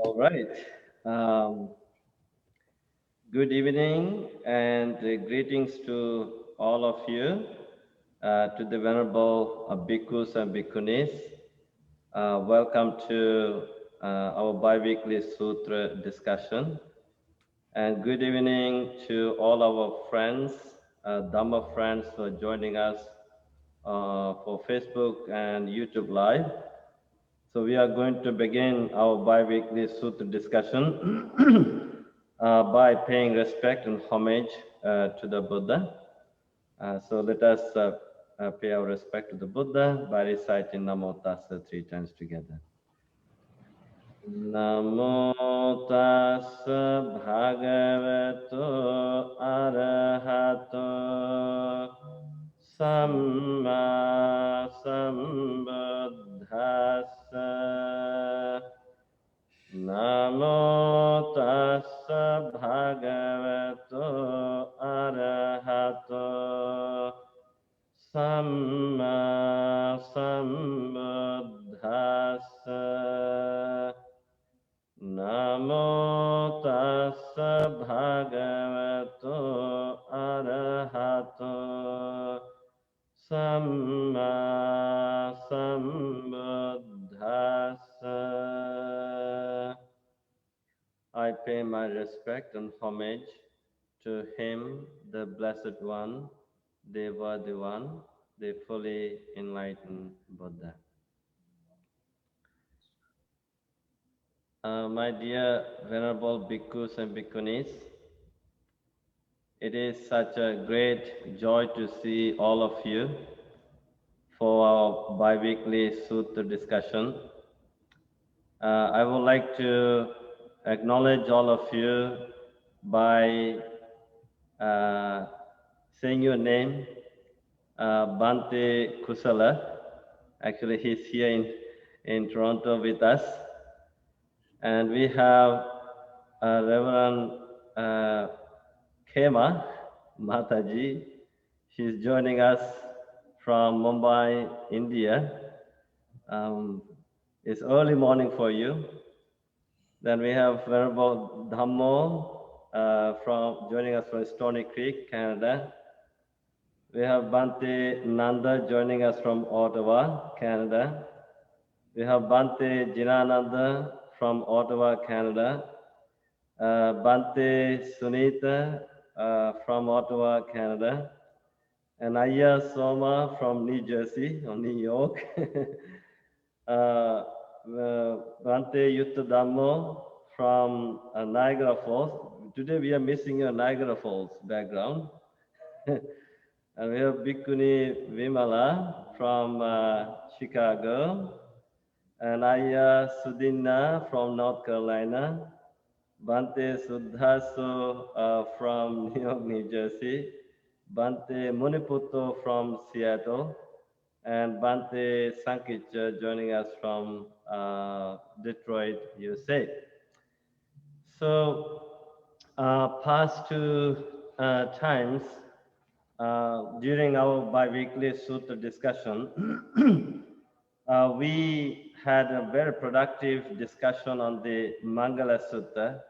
All right. Um, Good evening and greetings to all of you, to the Venerable Bhikkhus and Bhikkhunis. Welcome to our bi-weekly Sutra discussion. And good evening to all our friends, Dhamma friends who are joining us for Facebook and YouTube Live. So we are going to begin our bi-weekly Sutra discussion by paying respect and homage to the Buddha. So let us pay our respect to the Buddha by reciting Namo Tassa 3 times together. Namo Tassa Bhagavato Arahato Samma Sambuddhassa. Namo Tassa Bhagavato Arahato Samma Sambuddhassa. Namo Tassa Bhagavato Arahato Samma Sambuddhassa. I pay my respect and homage to him, the Blessed One, the Worthy One, the fully enlightened Buddha. My dear Venerable Bhikkhus and Bhikkhunis, it is such a great joy to see all of you for our bi-weekly Sutra discussion. I would like to acknowledge all of you by saying your name, Bhante Kusala. Actually, he's here in Toronto with us. And we have Reverend Khema Mataji. She's joining us from Mumbai, India. It's early morning for you. Then we have Venerable Dhammo from joining us from Stony Creek, Canada. We have Bhante Nanda joining us from Ottawa, Canada. We have Bhante Jinananda from Ottawa, Canada. Bhante Sunita from Ottawa, Canada. And Aya Soma from New Jersey, or New York. Bhante Yutta Dhammo from Niagara Falls. Today we are missing your Niagara Falls background. And we have Bhikkhuni Vimala from Chicago. And Aya Sudina from North Carolina. Bhante Suddhaso from New York, New Jersey. Bhante Muniputo from Seattle. And Bhante Sankicha joining us from Detroit, USA. So, past two times during our bi-weekly Sutra discussion, we had a very productive discussion on the Maṅgala Sutta.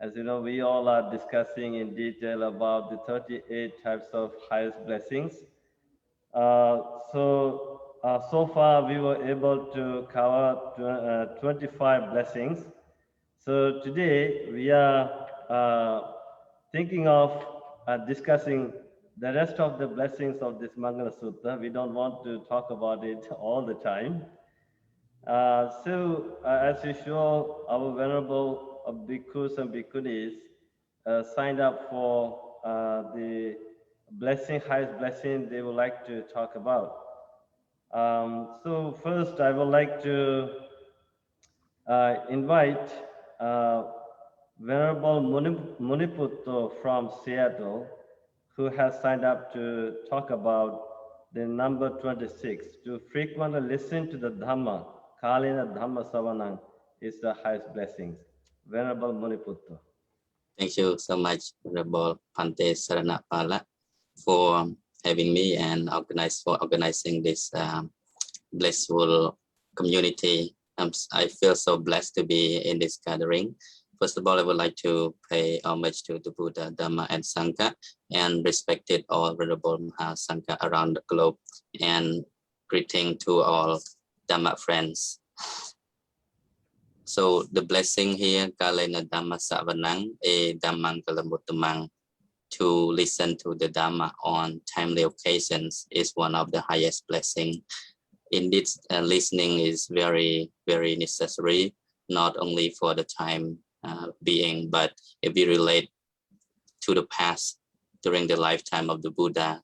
As you know, we all are discussing in detail about the 38 types of highest blessings. So far we were able to cover 25 blessings. So today we are thinking of discussing the rest of the blessings of this Maṅgala Sutta. We don't want to talk about it all the time. As usual, our Venerable Bhikkhus and Bhikkhunis signed up for the highest blessing they would like to talk about. So first, I would like to invite Venerable Muniputto from Seattle, who has signed up to talk about the number 26. To frequently listen to the Dhamma, Kalina Dhamma Savanang, is the highest blessings. Venerable Muniputto. Thank you so much, Venerable Bhante Saranapala, for having me and organizing this blissful community I feel so blessed to be in this gathering. First of all, I would like to pay homage to the Buddha, Dhamma, and Sangha, and respected all venerable Sangha around the globe, and greeting to all Dhamma friends. So the blessing here, Kalena Dhamma Savanang, e Dhammang Kalamuttamang, to listen to the Dhamma on timely occasions is one of the highest blessing. Indeed, listening is very, very necessary, not only for the time being, but if we relate to the past, during the lifetime of the Buddha,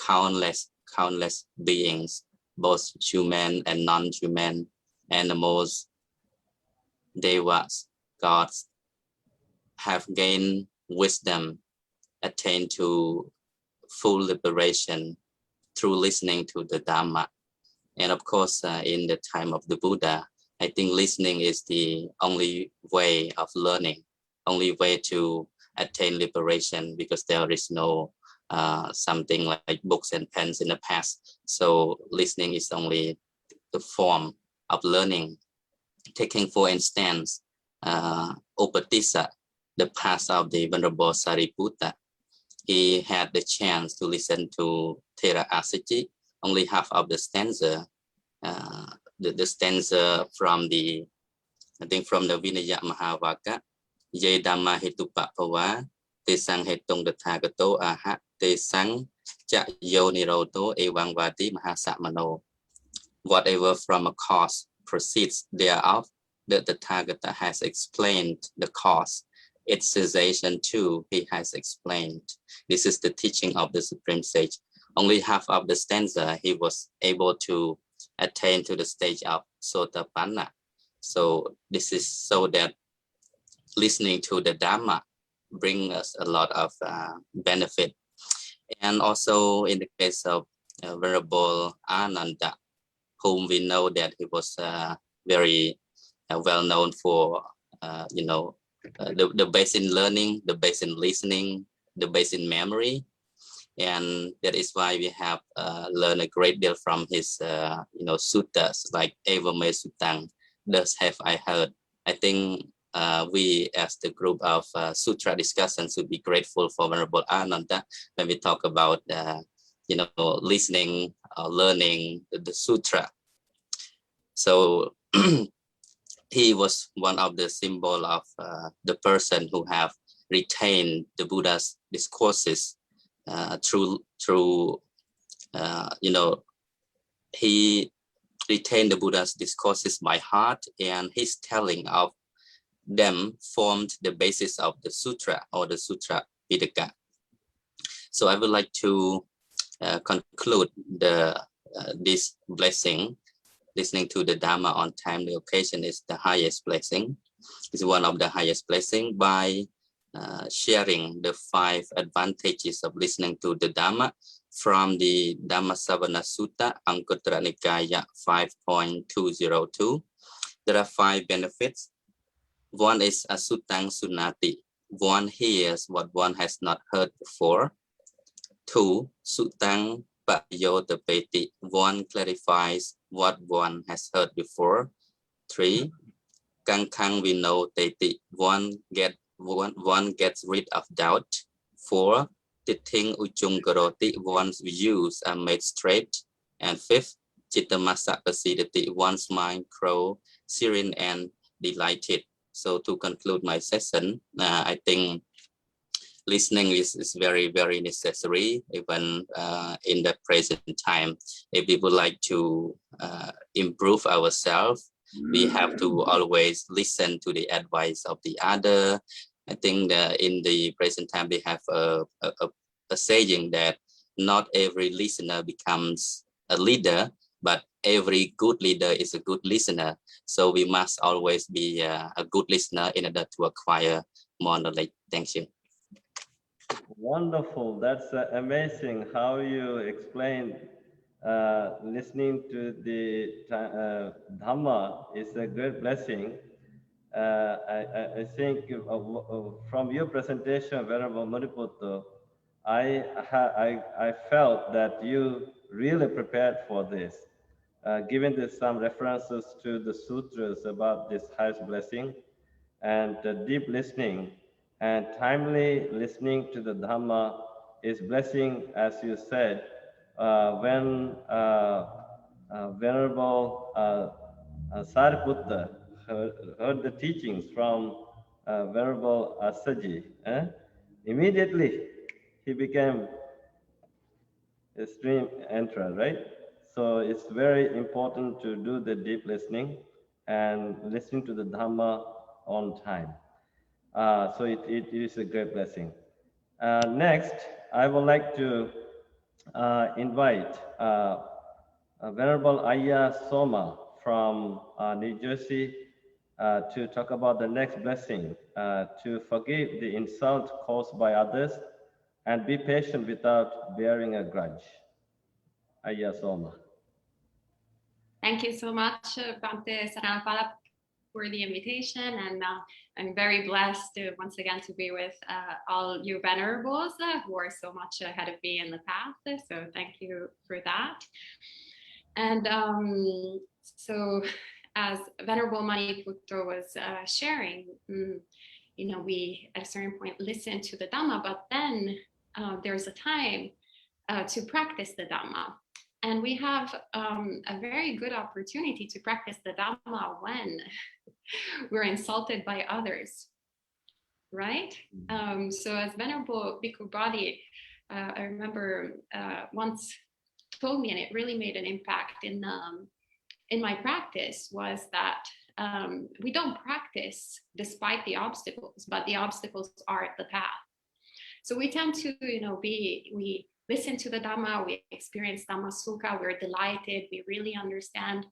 countless beings, both human and non-human, animals, devas, gods, have gained wisdom, attained to full liberation through listening to the Dhamma. And of course, in the time of the Buddha, I think listening is the only way of learning, only way to attain liberation, because there is no something like books and pens in the past. So listening is only the form of learning. Taking, for instance, Upatissa, the past of the Venerable Sariputta, he had the chance to listen to Thera Assaji, only half of the stanza, the stanza from the, I think from the Vinaya Mahavaka, Ye Dhamma Hetupa Pava, Te Sang Hetong Tathagato Aha, Te Sang Cha Yo Niroto Evang Vati Mahasamano. Whatever from a cause proceeds thereof, the Tathagata has explained the cause. Its cessation too, he has explained. This is the teaching of the Supreme Sage. Only half of the stanza he was able to attain to the stage of Sotapanna. So this is so that listening to the Dhamma bring us a lot of benefit. And also in the case of Venerable Ananda, whom we know that he was very well known for, the base in learning, the base in listening, the base in memory. And that is why we have learned a great deal from his, suttas like Evame Sutang, thus have I heard. I think we as the group of sutra discussions should be grateful for Venerable Ananda when we talk about, listening, learning the sutra. So he was one of the symbol of the person who have retained the Buddha's discourses through he retained the Buddha's discourses by heart, and his telling of them formed the basis of the sutra or the Sutra Pitaka. So I would like to conclude this blessing. Listening to the Dhamma on timely occasion is the highest blessing. It's one of the highest blessing by sharing the 5 advantages of listening to the Dhamma from the Dhammasavana Sutta, Anguttara Nikaya 5.202. There are 5 benefits. One is Asutang Sunati. One hears what one has not heard before. 2. Sutang Payotapeti. One clarifies what one has heard before. 3. Kankang Vino Teti. One gets rid of doubt. 4. Tithing Ujung Garoti. One's views are made straight. And 5th, Chittamasa Pasidati. One's mind grow serene and delighted. So to conclude my session, I think listening is very, very necessary, even in the present time. If we would like to improve ourselves, we have to always listen to the advice of the other. I think that in the present time, we have a saying that not every listener becomes a leader, but every good leader is a good listener. So we must always be a good listener in order to acquire more knowledge. Thank you. Wonderful. That's amazing how you explain listening to the Dhamma is a great blessing. I think from your presentation, Venerable Mariputo, I felt that you really prepared for this. given this some references to the sutras about this highest blessing, and deep listening and timely listening to the Dhamma is blessing, as you said, when Venerable Sariputta heard the teachings from Venerable Assaji, immediately he became a stream enterer, right? So it's very important to do the deep listening and listening to the Dhamma on time. So it is a great blessing. Next, I would like to invite Venerable Ayya Soma from New Jersey to talk about the next blessing, to forgive the insult caused by others and be patient without bearing a grudge. Ayya Soma. Thank you so much, Bhante Saranapala, for the invitation. And I'm very blessed to once again to be with all you venerables who are so much ahead of me in the path. So thank you for that. And so as Venerable Maniputta was sharing, we at a certain point listen to the Dhamma, but then there's a time to practice the Dhamma. And we have a very good opportunity to practice the Dhamma when we're insulted by others, right? So as Venerable Bhikkhu Bodhi, I remember once told me, and it really made an impact in my practice, was that we don't practice despite the obstacles, but the obstacles are the path. So we tend to, we listen to the Dhamma, we experience Dhamma Sukha, we're delighted, we really understand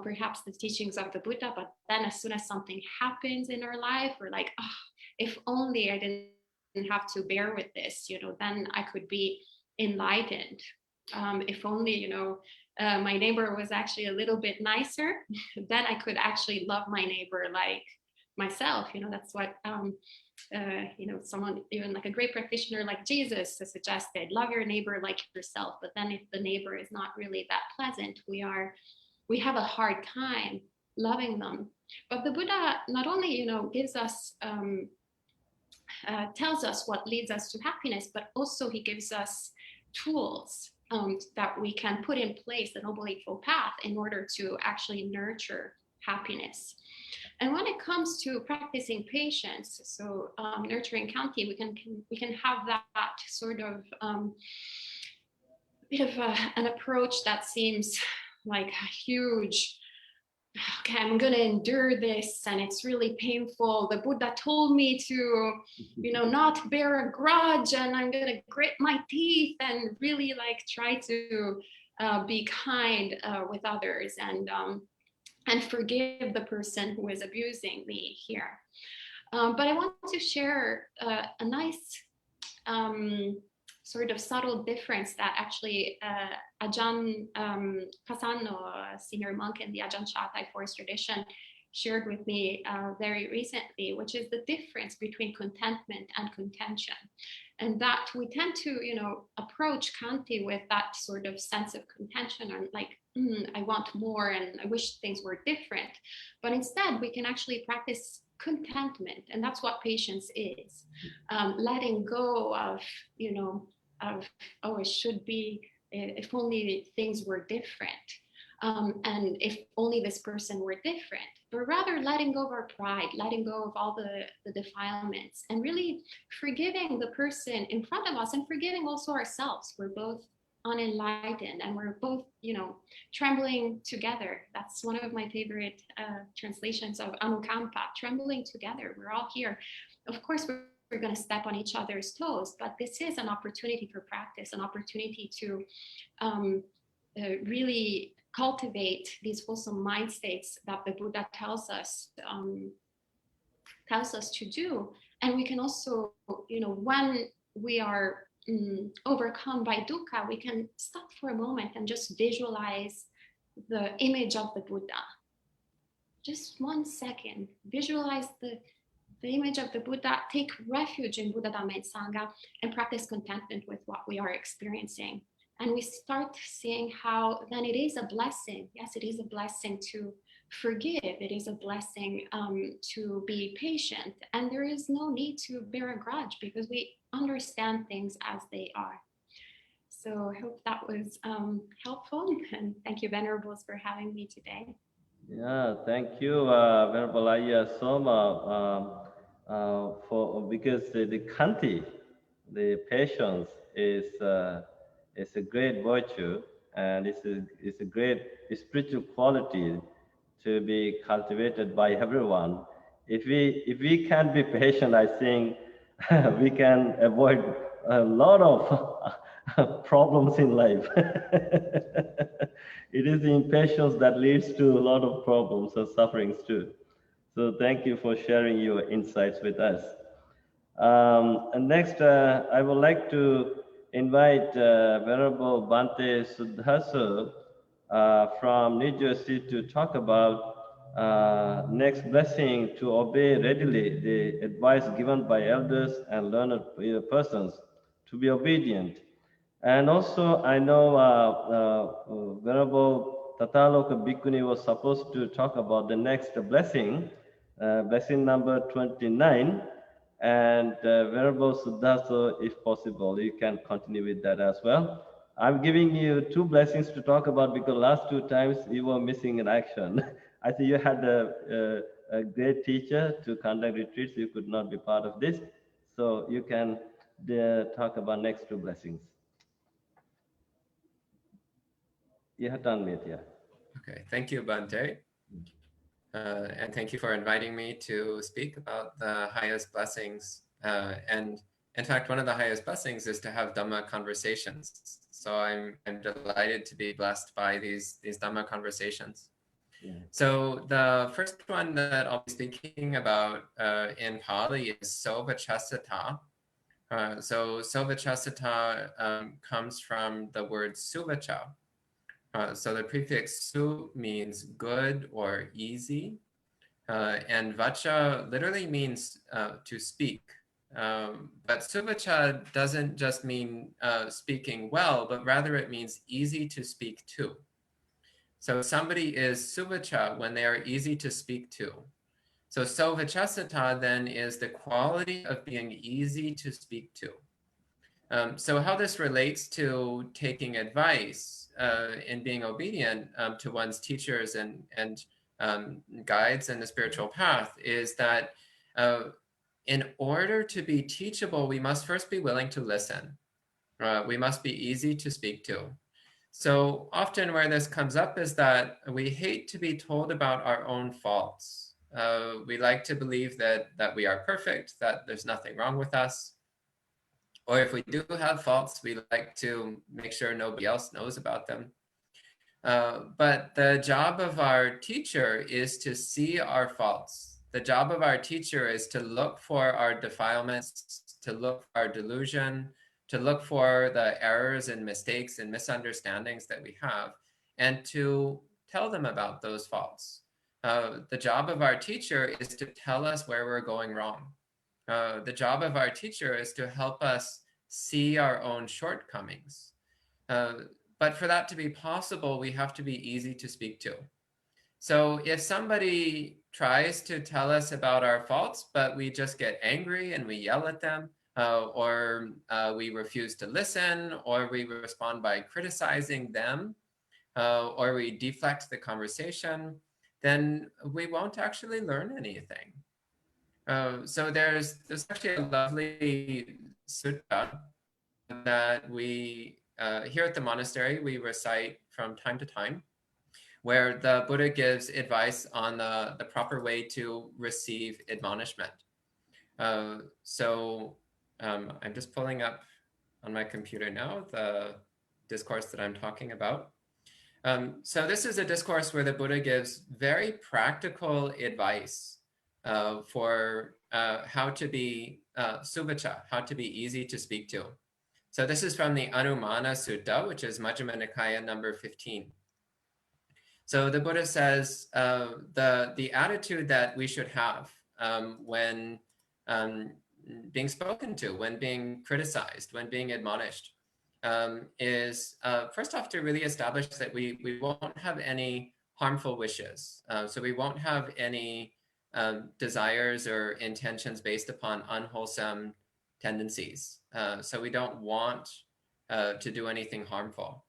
perhaps the teachings of the Buddha, but then as soon as something happens in our life, we're like, oh, if only I didn't have to bear with this, then I could be enlightened. If only, my neighbor was actually a little bit nicer, then I could actually love my neighbor like myself. That's what someone, even like a great practitioner like Jesus suggested, love your neighbor like yourself. But then if the neighbor is not really that pleasant, we have a hard time loving them. But the Buddha not only gives us tells us what leads us to happiness, but also he gives us tools that we can put in place, the Noble Eightfold Path, in order to actually nurture happiness. And when it comes to practicing patience, so nurturing Khanti, we can have that sort of bit of an approach that seems like a huge, okay, I'm going to endure this and it's really painful. The Buddha told me to, not bear a grudge, and I'm going to grit my teeth and really try to be kind with others and forgive the person who is abusing me here. But I want to share a nice sort of subtle difference that actually Ajahn Kasano, a senior monk in the Ajahn Chah Forest tradition, shared with me very recently, which is the difference between contentment and contention. And that we tend to, approach Khanti with that sort of sense of contention and I want more and I wish things were different. But instead, we can actually practice contentment. And that's what patience is. Letting go of, it should be, if only things were different. And if only this person were different, but rather letting go of our pride, letting go of all the defilements, and really forgiving the person in front of us and forgiving also ourselves. We're both unenlightened and we're both, trembling together. That's one of my favorite translations of Anukampa, trembling together. We're all here. Of course, we're going to step on each other's toes, but this is an opportunity for practice, an opportunity to really cultivate these wholesome mind states that the Buddha tells us to do. And we can also, when we are overcome by dukkha, we can stop for a moment and just visualize the image of the Buddha. Just 1 second, visualize the image of the Buddha, take refuge in Buddha, Dhamma, and Sangha, and practice contentment with what we are experiencing. And we start seeing how then it is a blessing. Yes, it is a blessing to forgive. It is a blessing to be patient. And there is no need to bear a grudge because we understand things as they are. So I hope that was helpful. And thank you, Venerables, for having me today. Yeah, thank you, Venerable Ayya Soma, for because the Khanti, the patience is a great virtue, and it's a great spiritual quality to be cultivated by everyone. If we can be patient, I think we can avoid a lot of problems in life. It is the impatience that leads to a lot of problems and sufferings too. So thank you for sharing your insights with us. And next, I would like to invite Venerable Bante Sudhasu from New Jersey to talk about next blessing to obey readily the advice given by elders and learned persons to be obedient. And also, I know Venerable Tataloka Bhikkhuni was supposed to talk about the next blessing, blessing number 29. And Venerable Suddhaso, if possible, you can continue with that as well. I'm giving you two blessings to talk about because last two times you were missing in action. I think you had a great teacher to conduct retreats. You could not be part of this. So you can talk about next two blessings. You have done it, yeah. Okay, thank you, Bante. And thank you for inviting me to speak about the highest blessings. And in fact, one of the highest blessings is to have Dhamma conversations. So I'm delighted to be blessed by these Dhamma conversations. Yeah. So the first one that I'll be speaking about in Pali is Sovachasata. So Sovachasata comes from the word Suvacha. So the prefix su means good or easy, and vacha literally means to speak. But suvacha doesn't just mean speaking well, but rather it means easy to speak to. So somebody is suvacha when they are easy to speak to. So sovachasata then is the quality of being easy to speak to. So how this relates to taking advice and being obedient to one's teachers and guides in the spiritual path is that in order to be teachable, we must first be willing to listen. We must be easy to speak to. So often where this comes up is that we hate to be told about our own faults. We like to believe that we are perfect, that there's nothing wrong with us. Or if we do have faults, we like to make sure nobody else knows about them. But the job of our teacher is to see our faults. The job of our teacher is to look for our defilements, to look for our delusion, to look for the errors and mistakes and misunderstandings that we have, and to tell them about those faults. The job of our teacher is to tell us where we're going wrong. The job of our teacher is to help us see our own shortcomings. But for that to be possible, we have to be easy to speak to. So if somebody tries to tell us about our faults, but we just get angry and we yell at them, or we refuse to listen, or we respond by criticizing them, or we deflect the conversation, then we won't actually learn anything. So there's actually a lovely sutta that we, here at the monastery, we recite from time to time, where the Buddha gives advice on the proper way to receive admonishment. So I'm just pulling up on my computer now the discourse that I'm talking about. So this is a discourse where the Buddha gives very practical advice for how to be suvacha, how to be easy to speak to. So this is from the Anumana Sutta, which is Majjhima Nikaya number 15. So the Buddha says the attitude that we should have when being spoken to, when being criticized, when being admonished. is first off to really establish that we won't have any harmful wishes. So we won't have any desires or intentions based upon unwholesome tendencies. So we don't want to do anything harmful.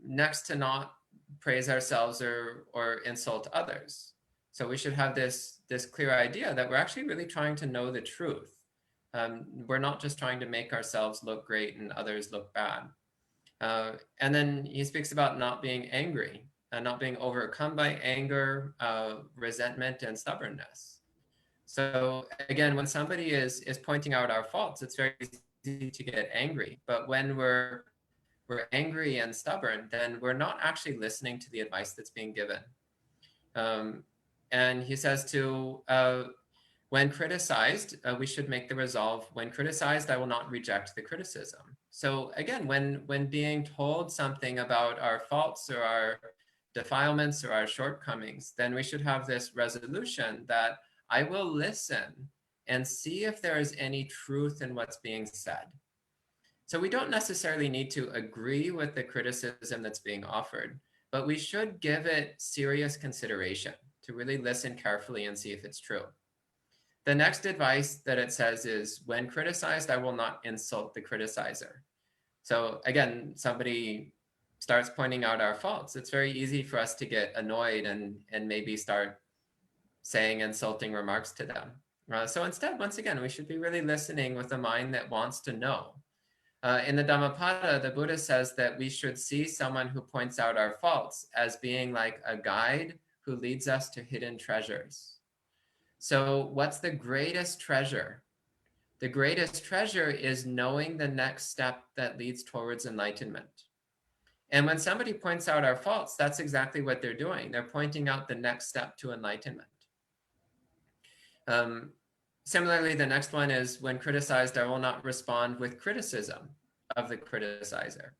Next, to not praise ourselves or insult others. So we should have this clear idea that we're actually really trying to know the truth. We're not just trying to make ourselves look great and others look bad. And then he speaks about not being angry, not being overcome by anger, resentment, and stubbornness. So again, when somebody is pointing out our faults, it's very easy to get angry. But when we're angry and stubborn, then we're not actually listening to the advice that's being given. And he says when criticized, we should make the resolve, when criticized, I will not reject the criticism. So again, when being told something about our faults or our defilements or our shortcomings, then we should have this resolution that I will listen and see if there is any truth in what's being said. So we don't necessarily need to agree with the criticism that's being offered, but we should give it serious consideration to really listen carefully and see if it's true. The next advice that it says is, when criticized, I will not insult the criticizer. So again, somebody starts pointing out our faults. It's very easy for us to get annoyed and maybe start saying insulting remarks to them. So instead, once again, we should be really listening with a mind that wants to know. In the Dhammapada, the Buddha says that we should see someone who points out our faults as being like a guide who leads us to hidden treasures. So what's the greatest treasure? The greatest treasure is knowing the next step that leads towards enlightenment. And when somebody points out our faults, that's exactly what they're doing. They're pointing out the next step to enlightenment. Similarly, the next one is, when criticized, I will not respond with criticism of the criticizer.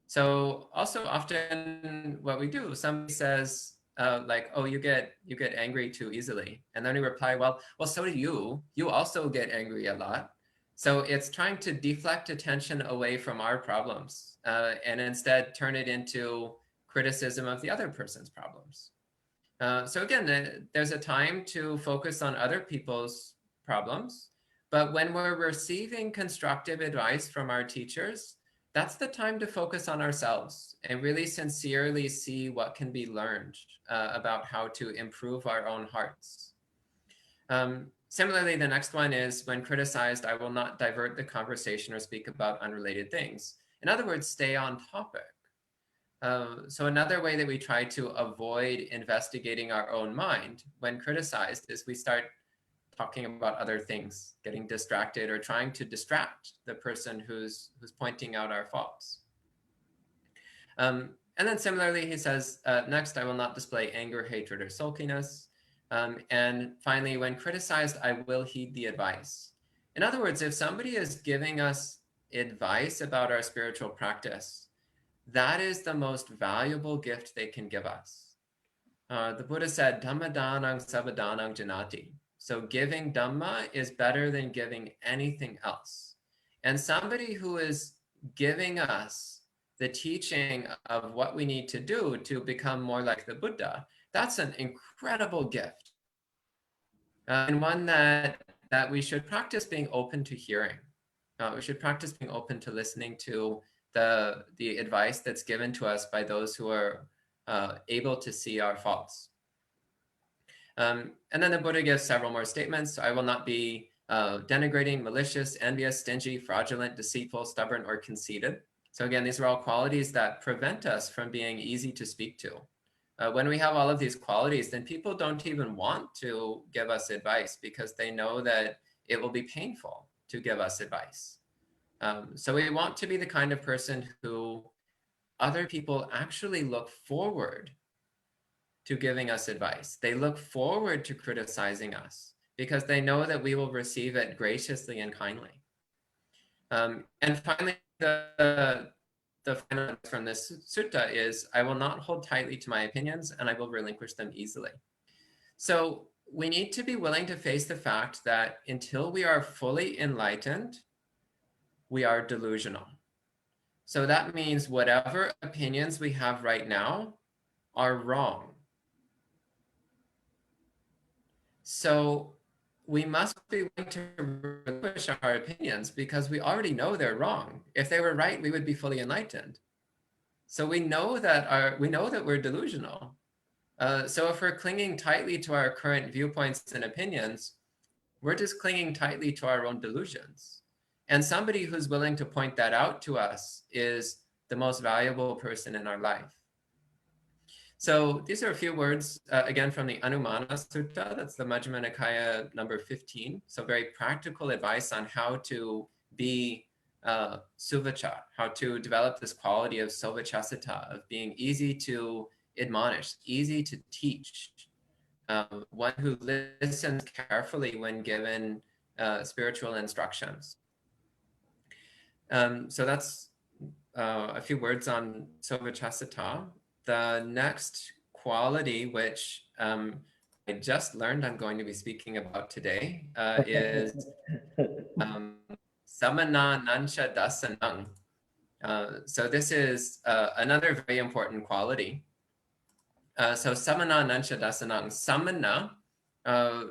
So also often what we do, somebody says like, oh, you get angry too easily. And then we reply, well, so do you. You also get angry a lot. So it's trying to deflect attention away from our problems and instead turn it into criticism of the other person's problems. So again, there's a time to focus on other people's problems, but when we're receiving constructive advice from our teachers, that's the time to focus on ourselves and really sincerely see what can be learned about how to improve our own hearts. Similarly, the next one is, when criticized, I will not divert the conversation or speak about unrelated things. In other words, stay on topic. So another way that we try to avoid investigating our own mind when criticized is we start talking about other things, getting distracted or trying to distract the person who's pointing out our faults. And then similarly, he says, next, I will not display anger, hatred, or sulkiness. And finally, when criticized, I will heed the advice. In other words, if somebody is giving us advice about our spiritual practice, that is the most valuable gift they can give us. The Buddha said, Dhamma danang sabadanang janati. So giving Dhamma is better than giving anything else. And somebody who is giving us the teaching of what we need to do to become more like the Buddha, that's an incredible gift. And one that we should practice being open to hearing. We should practice being open to listening to the advice that's given to us by those who are able to see our faults. And then the Buddha gives several more statements. I will not be denigrating, malicious, envious, stingy, fraudulent, deceitful, stubborn, or conceited. So again, these are all qualities that prevent us from being easy to speak to. When we have all of these qualities, then people don't even want to give us advice because they know that it will be painful to give us advice. So we want to be the kind of person who other people actually look forward to giving us advice. They look forward to criticizing us because they know that we will receive it graciously and kindly. And finally, the final from this sutta is, I will not hold tightly to my opinions and I will relinquish them easily. So we need to be willing to face the fact that until we are fully enlightened, we are delusional. So that means whatever opinions we have right now are wrong. So we must be willing to relinquish our opinions because we already know they're wrong. If they were right, we would be fully enlightened. So we know that we're delusional. So if we're clinging tightly to our current viewpoints and opinions, we're just clinging tightly to our own delusions. And somebody who's willing to point that out to us is the most valuable person in our life. So these are a few words, again, from the Maṅgala Sutta. That's the Majjhima Nikaya number 15. So very practical advice on how to be suvacha, how to develop this quality of sovachasita, of being easy to admonish, easy to teach, one who listens carefully when given spiritual instructions. So that's a few words on sovachasita. The next quality, which I just learned I'm going to be speaking about today, is samana nansha dasanang. So this is another very important quality. So samana nansha dasanang. Samana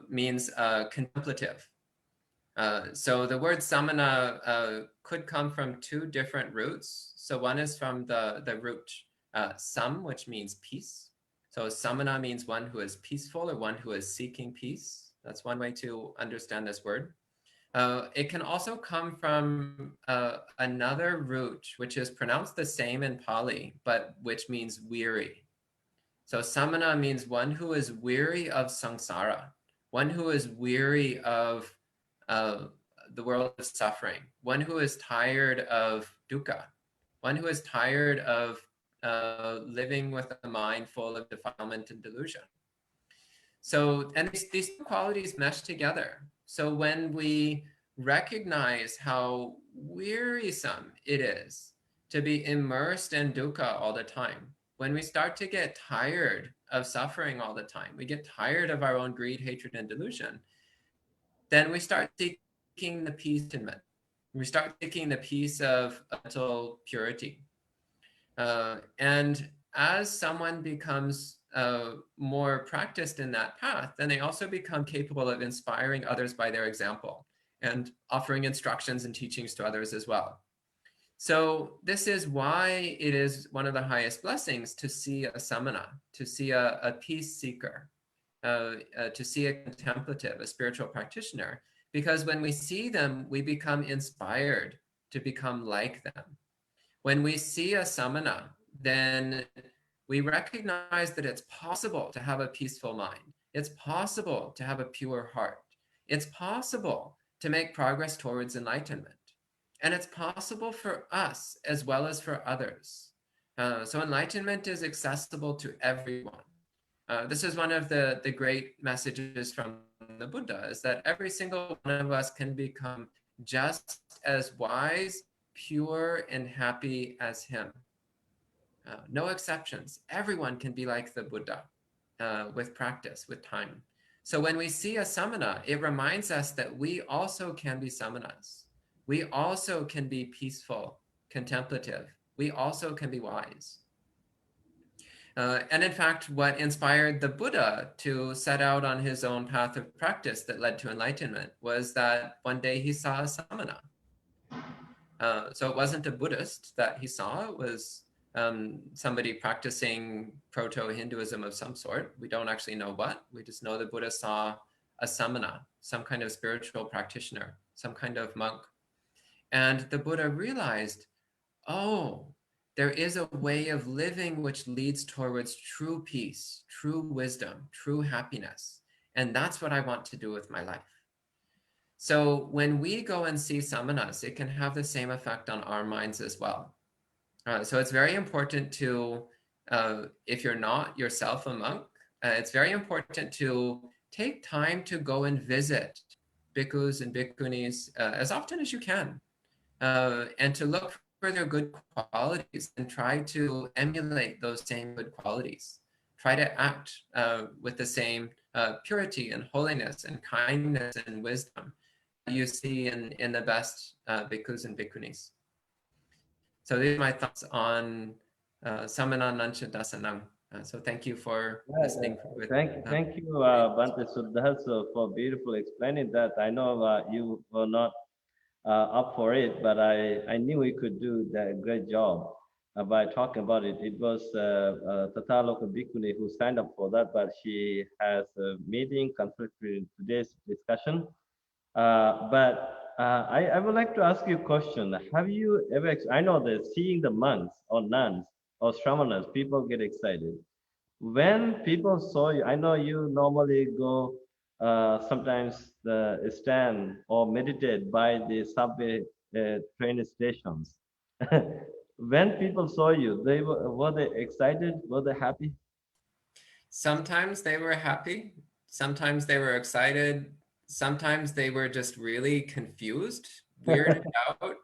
means contemplative. So the word samana could come from two different roots. So one is from the root sam, which means peace. So samana means one who is peaceful or one who is seeking peace. That's one way to understand this word. It can also come from another root, which is pronounced the same in Pali, but which means weary. So samana means one who is weary of samsara, one who is weary of the world of suffering, one who is tired of dukkha, one who is tired of living with a mind full of defilement and delusion. So, and these two qualities mesh together. So when we recognize how wearisome it is to be immersed in dukkha all the time, when we start to get tired of suffering all the time, we get tired of our own greed, hatred, and delusion, then we start seeking the peace of enlightenment. We start seeking the peace of mental purity. And as someone becomes more practiced in that path, then they also become capable of inspiring others by their example and offering instructions and teachings to others as well. So this is why it is one of the highest blessings to see a samana, to see a peace seeker, to see a contemplative, a spiritual practitioner, because when we see them, we become inspired to become like them. When we see a samana, then we recognize that it's possible to have a peaceful mind. It's possible to have a pure heart. It's possible to make progress towards enlightenment. And it's possible for us as well as for others. So enlightenment is accessible to everyone. This is one of the great messages from the Buddha, is that every single one of us can become just as wise, pure, and happy as him. No exceptions. Everyone can be like the Buddha with practice, with time. So when we see a samana, it reminds us that we also can be samanas. We also can be peaceful, contemplative. We also can be wise. And in fact, what inspired the Buddha to set out on his own path of practice that led to enlightenment was that one day he saw a samana. So it wasn't a Buddhist that he saw, it was somebody practicing proto-Hinduism of some sort. We don't actually know what, we just know the Buddha saw a samana, some kind of spiritual practitioner, some kind of monk. And the Buddha realized, oh, there is a way of living which leads towards true peace, true wisdom, true happiness. And that's what I want to do with my life. So when we go and see samanas, it can have the same effect on our minds as well. So it's very important to, if you're not yourself a monk, it's very important to take time to go and visit bhikkhus and bhikkhunis as often as you can, and to look for their good qualities and try to emulate those same good qualities. Try to act with the same purity and holiness and kindness and wisdom you see in the best bhikkhus and bhikkhunis. So these are my thoughts on Samana Nancha Dasanam. So thank you for listening. Thank you, Bante Suddha, so for beautiful explaining that. I know you were not up for it, but I knew we could do that great job by talking about it. It was Tataloka Bhikkhuni who signed up for that, but she has a meeting conflict with today's discussion. But I would like to ask you a question. Have you ever, I know that seeing the monks or nuns or shramanas, people get excited. When people saw you, I know you normally go sometimes stand or meditate by the subway train stations. When people saw you, were they excited? Were they happy? Sometimes they were happy, sometimes they were excited, sometimes they were just really confused, weirded out.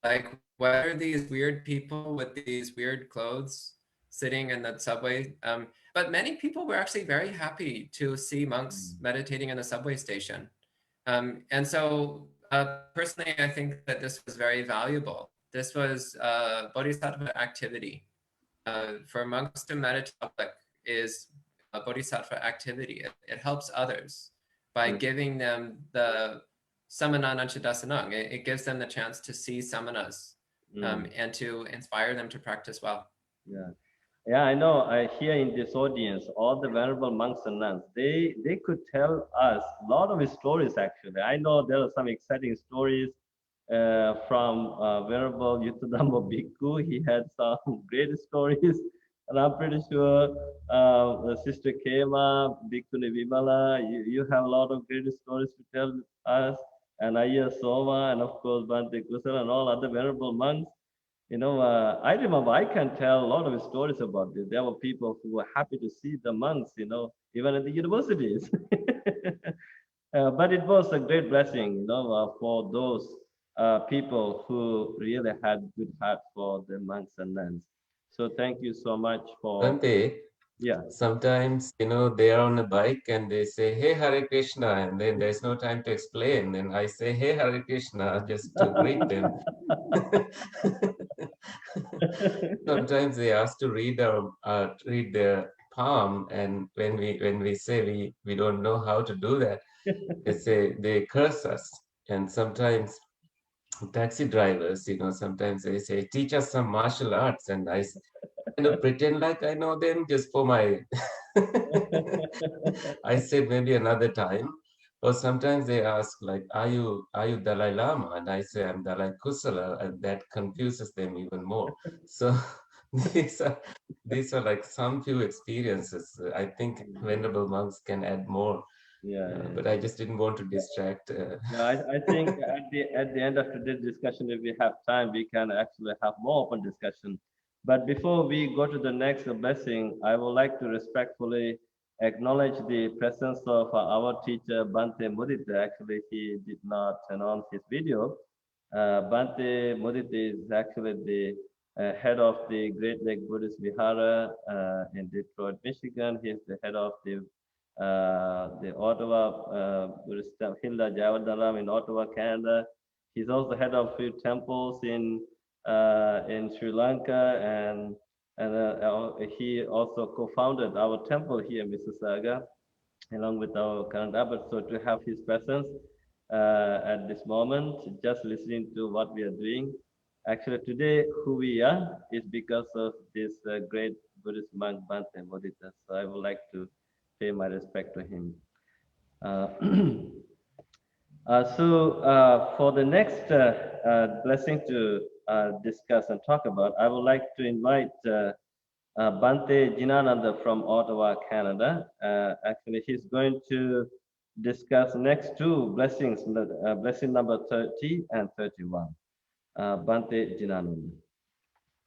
Like, what are these weird people with these weird clothes sitting in that subway? But many people were actually very happy to see monks meditating in the subway station. And so personally, I think that this was very valuable. This was bodhisattva activity. For monks to meditate public is a bodhisattva activity. It helps others by giving them the samanananchadasanang. It gives them the chance to see samanas and to inspire them to practice well. Yeah. Yeah, I know. I hear in this audience, all the venerable monks and nuns, they could tell us a lot of stories. Actually, I know there are some exciting stories from Venerable Yuttadhammo Bhikkhu. He had some great stories, and I'm pretty sure Sister Kema, Bhikkhuni Vimala, you have a lot of great stories to tell us, and Ayya Soma, and of course Bhante Kusala, and all other venerable monks. I remember I can tell a lot of stories about this. There were people who were happy to see the monks, even at the universities. But it was a great blessing, for those people who really had good heart for the monks and nuns. So thank you so much for, Bhante, yeah. sometimes, they are on a bike and they say, "Hey, Hare Krishna," and then there's no time to explain. Then I say, "Hey, Hare Krishna," just to greet them. Sometimes they ask to read their palm, and when we say we don't know how to do that, they curse us. And sometimes taxi drivers, sometimes they say, "Teach us some martial arts," and I pretend like I know them just for my. I said maybe another time. Or sometimes they ask like, "Are you Dalai Lama?" And I say I'm Dalai Kusala, and that confuses them even more. So these are like some few experiences. I think venerable monks can add more, Yeah. but I just didn't want to distract. Yeah, I think at the end of today's discussion, if we have time, we can actually have more open discussion. But before we go to the next blessing, I would like to respectfully acknowledge the presence of our teacher Bante Mudita. Actually, he did not turn on his video. Bante Mudita is actually the head of the Great Lake Buddhist Vihara in Detroit, Michigan. He is the head of the Ottawa Buddhist Hilda Javadaram in Ottawa, Canada. He's also head of few temples in Sri Lanka, and he also co-founded our temple here in Mississauga, along with our current abbot. So to have his presence at this moment, just listening to what we are doing. Actually, today, who we are is because of this great Buddhist monk, Bhante Bodhita. So I would like to pay my respect to him. Uh, for the next blessing to discuss and talk about, I would like to invite Bante Jinananda from Ottawa, Canada. Actually, he's going to discuss next two blessings, blessing number 30 and 31. Bante Jinananda.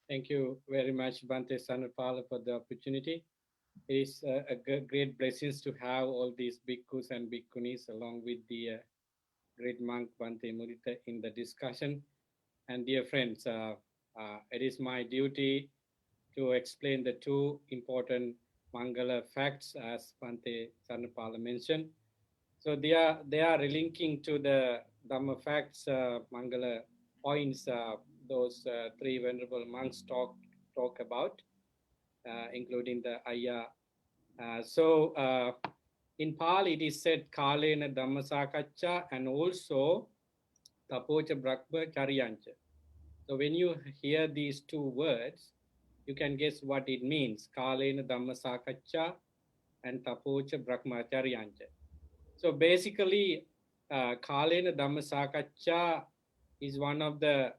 Thank you very much, Bante Sanapala, for the opportunity. It is a great blessings to have all these bhikkhus and bhikkhunis along with the great monk Bante Mudita in the discussion. And dear friends, it is my duty to explain the two important Maṅgala facts as Bante Sanapala mentioned. So they are relinking to the Dhamma facts, Maṅgala points those three venerable monks talk about, including the Ayya. In Pali, it is said Kalena Dhammasakaccha and also Tapocha Brahma Charyancha. So when you hear these two words, you can guess what it means. Kalena Dhammasakaccha and Tapocha Brahmacharyancha. So basically, Kalena Dhammasakaccha is one of the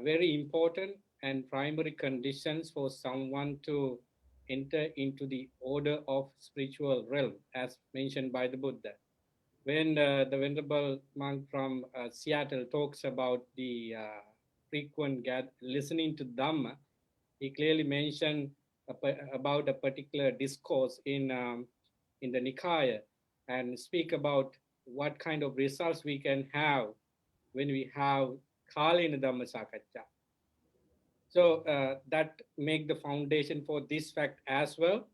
very important and primary conditions for someone to enter into the order of spiritual realm, as mentioned by the Buddha. When the venerable monk from Seattle talks about the frequent listening to Dhamma, he clearly mentioned about a particular discourse in the Nikaya and speak about what kind of results we can have when we have Kalina Dhamma Sakaccha. So that make the foundation for this fact as well.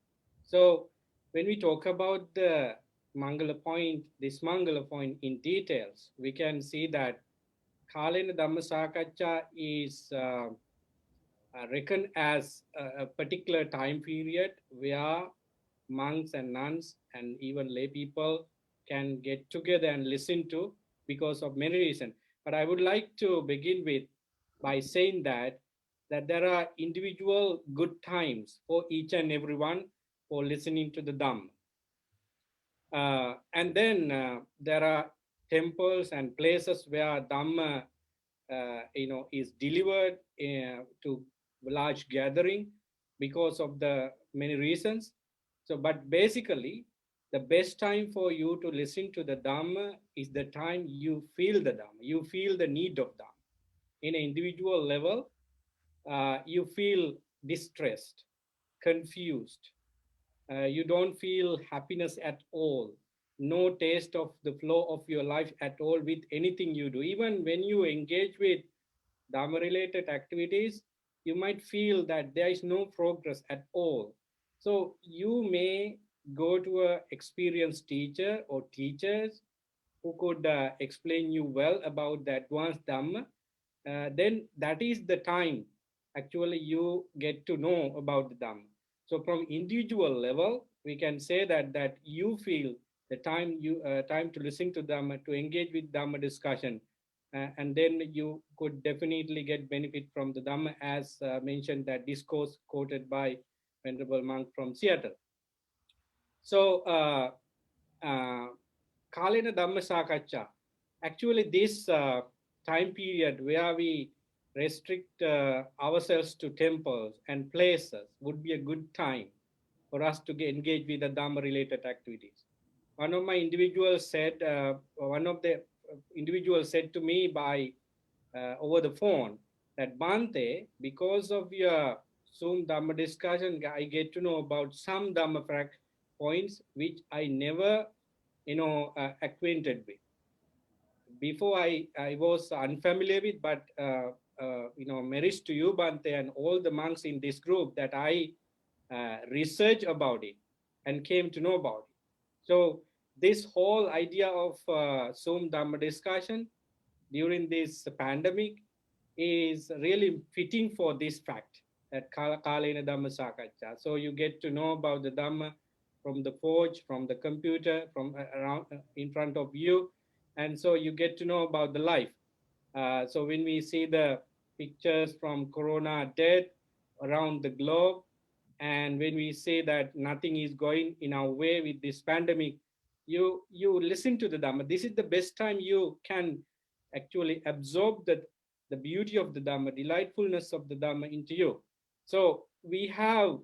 So when we talk about the Maṅgala point, this Maṅgala point in details, we can see that Kalina Dhamma Sakaccha is reckoned as a particular time period where monks and nuns and even lay people can get together and listen to because of many reasons. But I would like to begin with by saying that there are individual good times for each and everyone for listening to the Dhamma. And then there are temples and places where Dhamma is delivered to large gathering because of the many reasons. So, but basically, the best time for you to listen to the Dhamma is the time you feel the Dhamma, you feel the need of Dhamma. In an individual level, you feel distressed, confused, you don't feel happiness at all, no taste of the flow of your life at all with anything you do. Even when you engage with Dharma related activities, you might feel that there is no progress at all. So you may go to an experienced teacher or teachers who could explain you well about the advanced Dhamma. Then that is the time actually you get to know about the Dhamma. So from individual level, we can say that you feel the time to listen to Dhamma, to engage with Dhamma discussion, and then you could definitely get benefit from the Dhamma, as mentioned that discourse quoted by Venerable Monk from Seattle. So Kalena Dhamma Sakaccha, actually this time period where we restrict ourselves to temples and places would be a good time for us to engage with the Dhamma related activities. One of the individuals said to me by over the phone that Bante, because of your Zoom Dhamma discussion, I get to know about some Dhamma points which I never, acquainted with. Before I was unfamiliar with, but merits to you, Bante, and all the monks in this group that I researched about it and came to know about it. So this whole idea of Zoom Dhamma discussion during this pandemic is really fitting for this fact that Kalena Dhamma Sakaccha. So you get to know about the Dhamma from the forge, from the computer, from around in front of you, and so you get to know about the life. So when we see the pictures from Corona death around the globe, and when we say that nothing is going in our way with this pandemic, you listen to the Dhamma. This is the best time you can actually absorb the beauty of the Dhamma, delightfulness of the Dhamma into you. So we have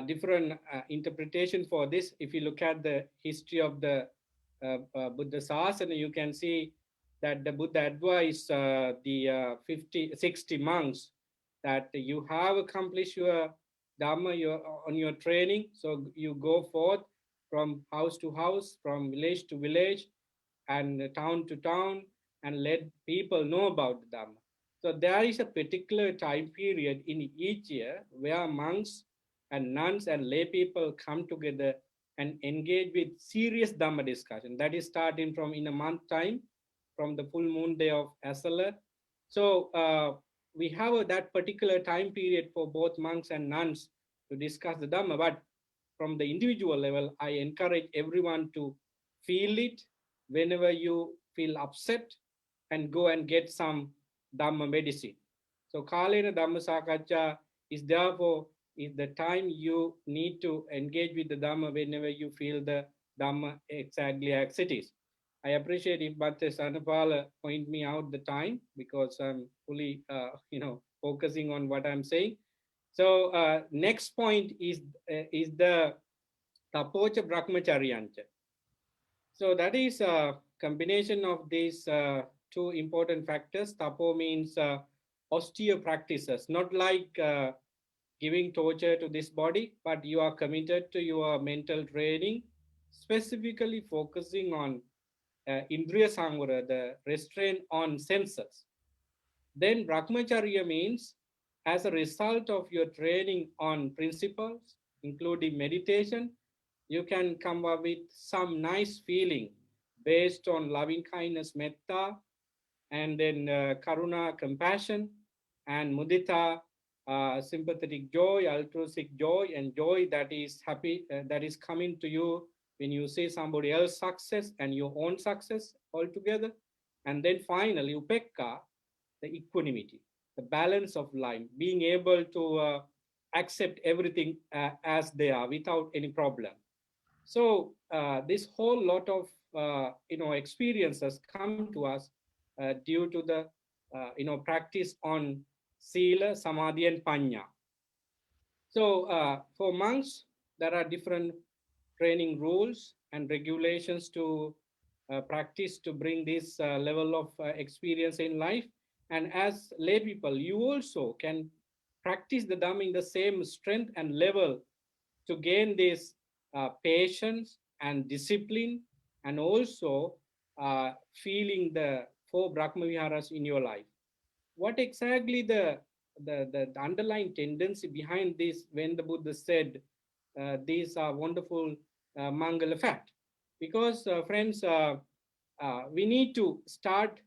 different interpretation for this. If you look at the history of the Buddha Sasana, you can see that the Buddha advised the 60 monks that you have accomplished your Dhamma on your training. So you go forth from house to house, from village to village, and town to town, and let people know about the Dhamma. So there is a particular time period in each year where monks and nuns and lay people come together and engage with serious Dhamma discussion. That is starting from in a month time, from the full moon day of Asala. So we have that particular time period for both monks and nuns to discuss the Dhamma, but from the individual level, I encourage everyone to feel it whenever you feel upset and go and get some Dhamma medicine. So Kalena Dhamma Sakaccha is therefore is the time you need to engage with the Dhamma whenever you feel the Dhamma exactly as it is. I appreciate if Bhante Sanapala point me out the time because I'm fully, focusing on what I'm saying. So next point is the Tapocha Brahmacharyancha. So that is a combination of these two important factors. Tapo means austere practices, not like giving torture to this body, but you are committed to your mental training, specifically focusing on Indriya Samvara, the restraint on senses. Then Brahmacharya means as a result of your training on principles, including meditation, you can come up with some nice feeling based on loving kindness, metta, and then karuna, compassion, and mudita, sympathetic joy, altruistic joy, and joy that is happy, that is coming to you when you see somebody else's success and your own success altogether. And then finally, upekka, the equanimity, the balance of life, being able to accept everything as they are without any problem. So this whole lot of experiences come to us due to the practice on sila, samadhi, and panya. So for monks, there are different training rules and regulations to practice to bring this level of experience in life. And as lay people, you also can practice the Dhamma in the same strength and level to gain this patience and discipline, and also feeling the four Brahma Viharas in your life. What exactly the underlying tendency behind this when the Buddha said these are wonderful Mangala fact? Because friends, we need to start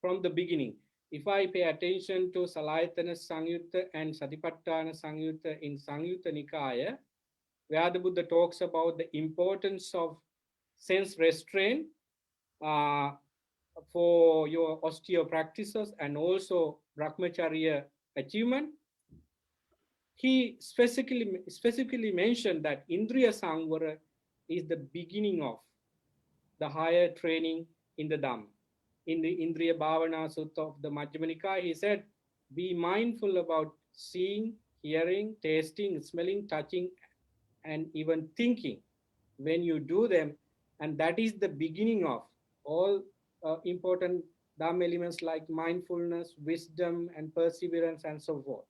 from the beginning. If I pay attention to Salayatana Sangyutta and Satipatthana Sangyutta in Sangyutta Nikaya, where the Buddha talks about the importance of sense restraint uh, for your austere practices and also Brahmacharya achievement, he specifically mentioned that Indriya Samvara is the beginning of the higher training in the Dhamma. In the Indriya Bhavana Sutta of the Majjhima Nikaya, he said, be mindful about seeing, hearing, tasting, smelling, touching, and even thinking when you do them. And that is the beginning of all important Dhamma elements like mindfulness, wisdom, and perseverance, and so forth.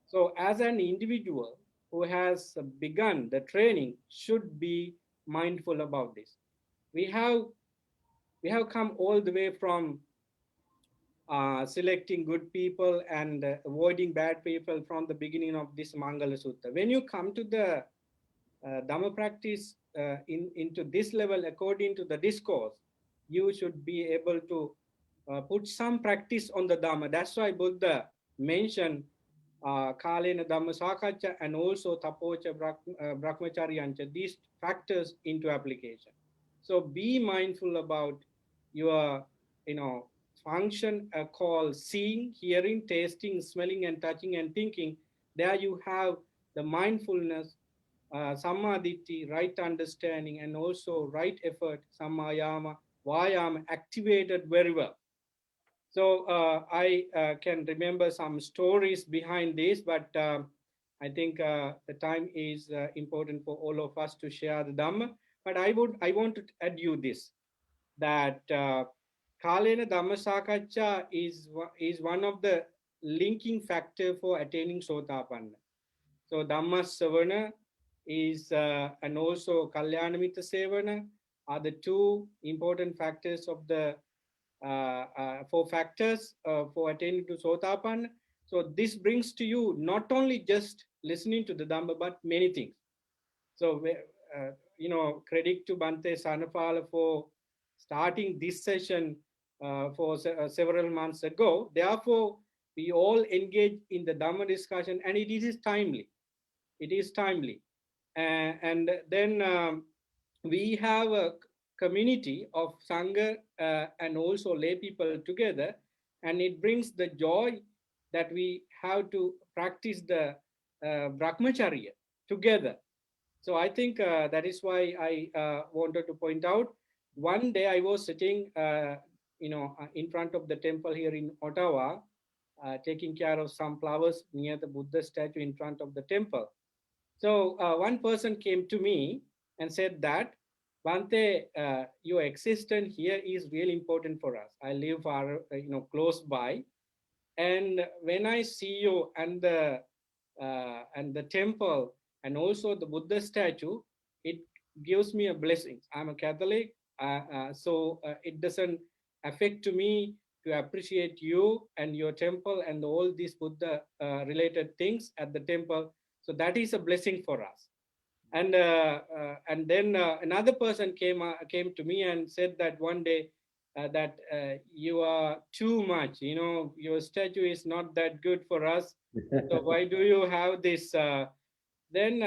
So as an individual who has begun the training should be mindful about this. We have come all the way from selecting good people and avoiding bad people from the beginning of this Maṅgala Sutta. When you come to the Dhamma practice into this level, according to the discourse, you should be able to put some practice on the Dhamma. That's why Buddha mentioned Kalena Dhamma Sakaccha and also Tapocha Brahmacharyancha, these factors into application. So be mindful about your, function called seeing, hearing, tasting, smelling, and touching and thinking. There you have the mindfulness, samadhi, right understanding, and also right effort, samayama, vayama, activated very well. So I can remember some stories behind this, but I think the time is important for all of us to share the Dhamma. But I want to add you this, that Kalena Dhamma Sakaccha is one of the linking factor for attaining Sotapanna. So Dhamma Savana is, and also Kalyanamita Sevana are the two important factors of the four factors for attaining to Sotapanna. So this brings to you not only just listening to the Dhamma, but many things. So, credit to Bhante Sanapala for starting this session several months ago. Therefore, we all engage in the Dhamma discussion, and it is timely. It is timely. And then we have a community of Sangha and also lay people together, and it brings the joy that we have to practice the Brahmacharya together. So I think that is why I wanted to point out. One day I was sitting, in front of the temple here in Ottawa, taking care of some flowers near the Buddha statue in front of the temple. So one person came to me and said that, Bante, your existence here is really important for us. I live far, close by, and when I see you and the temple and also the Buddha statue, it gives me a blessing. I'm a Catholic, so it doesn't affect to me to appreciate you and your temple and all these Buddha related things at the temple. So that is a blessing for us. And then another person came to me and said that one day that you are too much, your statue is not that good for us, so why do you have this then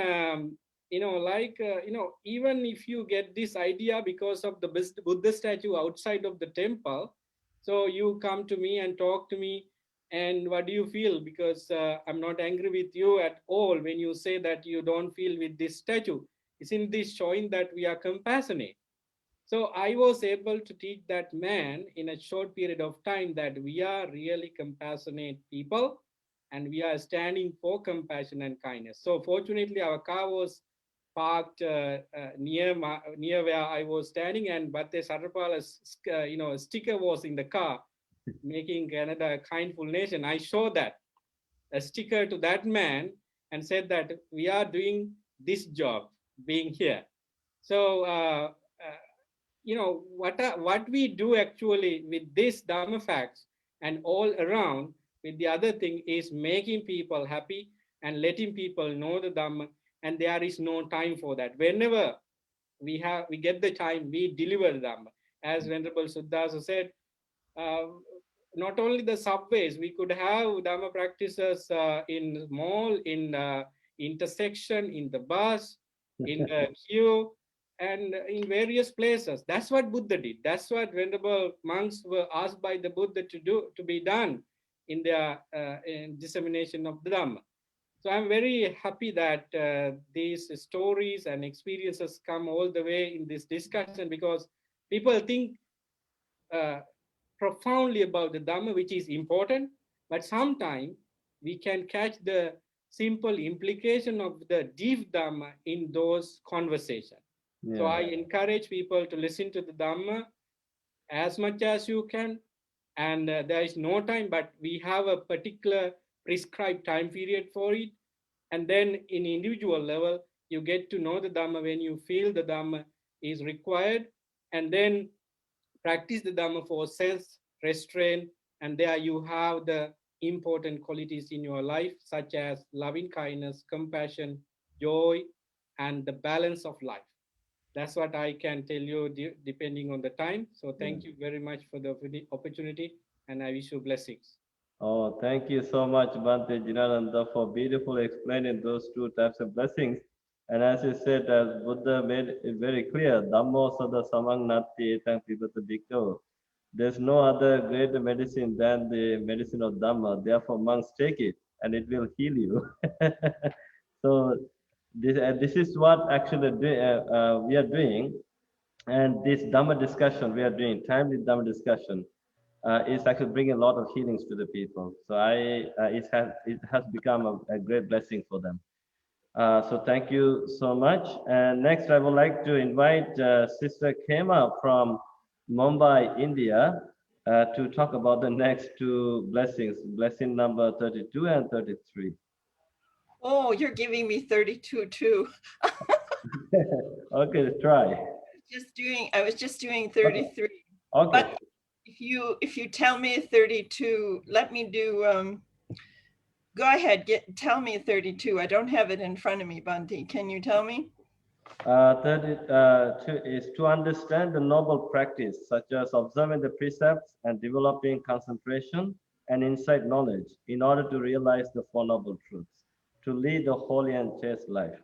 even if you get this idea because of the Buddha statue outside of the temple, so you come to me and talk to me, and what do you feel? Because I'm not angry with you at all when you say that you don't feel with this statue. Isn't this showing that we are compassionate? So I was able to teach that man in a short period of time that we are really compassionate people, and we are standing for compassion and kindness. So fortunately, our car was parked near where I was standing, and Bhatte Sarapala's sticker was in the car, making Canada a kindful nation. I showed that a sticker to that man and said that we are doing this job being here. So what we do actually with this Dhamma facts and all around with the other thing is making people happy and letting people know the Dhamma, and there is no time for that. Whenever we get the time, we deliver the Dhamma. As Venerable Suddhasa said, uh, not only the subways, we could have Dhamma practices in mall, in intersection, in the bus, in the queue, and in various places. That's what Buddha did. That's what venerable monks were asked by the Buddha to be done in their in dissemination of the Dhamma. So I'm very happy that these stories and experiences come all the way in this discussion, because people think uh, profoundly about the Dhamma, which is important, but sometimes we can catch the simple implication of the deep Dhamma in those conversations. Yeah. So I encourage people to listen to the Dhamma as much as you can, and there is no time, but we have a particular prescribed time period for it. And then in individual level, you get to know the Dhamma when you feel the Dhamma is required, and then practice the Dhamma for self-restraint, and there you have the important qualities in your life, such as loving kindness, compassion, joy, and the balance of life. That's what I can tell you depending on the time. So thank you very much for the opportunity, and I wish you blessings. Oh, thank you so much, Bhante Jinananda, for beautifully explaining those two types of blessings. And as you said, as Buddha made it very clear, Dhammo sada samang nati etang pibata bhikkhava. There's no other greater medicine than the medicine of Dhamma. Therefore, monks take it, and it will heal you. So this is what actually we are doing, and this Dhamma discussion we are doing, timely Dhamma discussion, is actually bringing a lot of healings to the people. So it has become a great blessing for them. So thank you so much. And next, I would like to invite Sister Kema from Mumbai, India, to talk about the next two blessings, blessing number 32 and 33. Oh, you're giving me 32 too. Okay, try. I was just doing 33. Okay. But if you tell me 32, let me do go ahead, tell me 32. I don't have it in front of me, Bhante. Can you tell me? 32 is to understand the noble practice, such as observing the precepts and developing concentration and insight knowledge in order to realize the Four Noble Truths, to lead a holy and chaste life.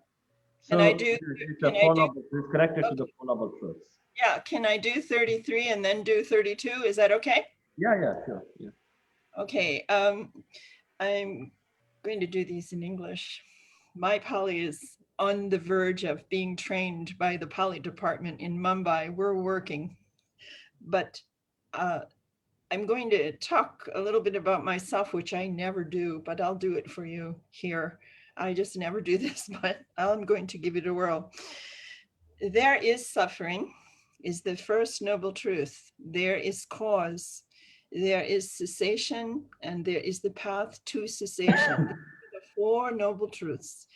Can I So do, it's can a I Four do, Noble, it's connected to okay, the Four Noble Truths. yeah, can I do 33 and then do 32? Is that okay? Yeah, sure. Yeah. Okay, I'm going to do these in English. My Pali is on the verge of being trained by the Pali department in Mumbai. We're working, but I'm going to talk a little bit about myself, which I never do, but I'll do it for you here. I just never do this, but I'm going to give it a whirl. There is suffering, is the first noble truth. There is cause. There is cessation, and there is the path to cessation. The Four Noble Truths.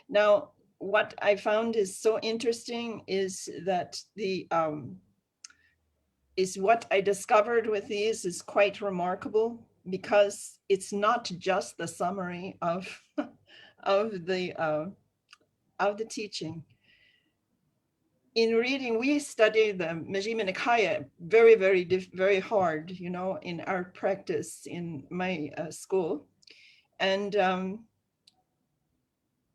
Now, what I found is so interesting is that what I discovered with these is quite remarkable, because it's not just the summary of of the teaching. In reading, we study the Majjhima Nikaya very hard, you know, in our practice in my school. And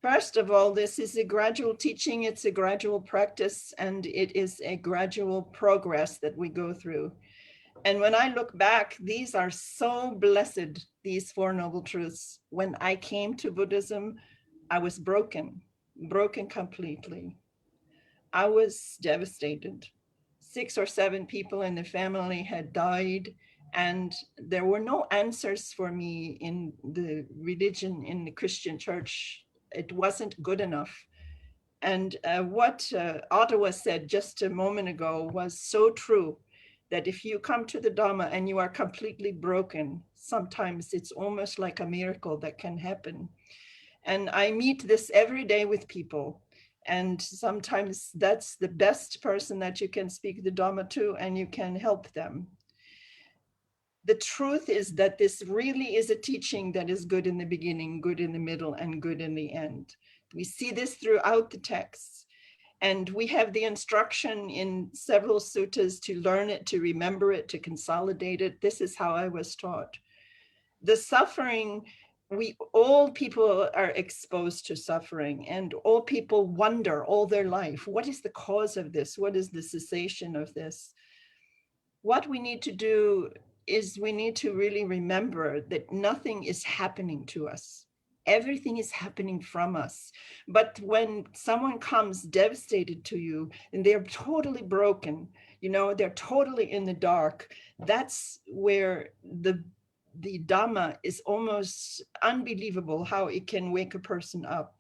first of all, this is a gradual teaching, it's a gradual practice, and it is a gradual progress that we go through. And when I look back, these are so blessed, these Four Noble Truths. When I came to Buddhism, I was broken completely. I was devastated. 6 or 7 people in the family had died, and there were no answers for me in the religion, in the Christian church. It wasn't good enough. And what Ottawa said just a moment ago was so true, that if you come to the Dhamma and you are completely broken, sometimes it's almost like a miracle that can happen. And I meet this every day with people. And sometimes that's the best person that you can speak the Dhamma to, and you can help them. The truth is that this really is a teaching that is good in the beginning, good in the middle, and good in the end. We see this throughout the texts. And we have the instruction in several suttas to learn it, to remember it, to consolidate it. This is how I was taught. The suffering, all people are exposed to suffering, and all people wonder all their life, what is the cause of this? What is the cessation of this? What we need to do is we need to really remember that nothing is happening to us. Everything is happening from us. But when someone comes devastated to you and they're totally broken, you know, they're totally in the dark, that's where the Dhamma is almost unbelievable, how it can wake a person up.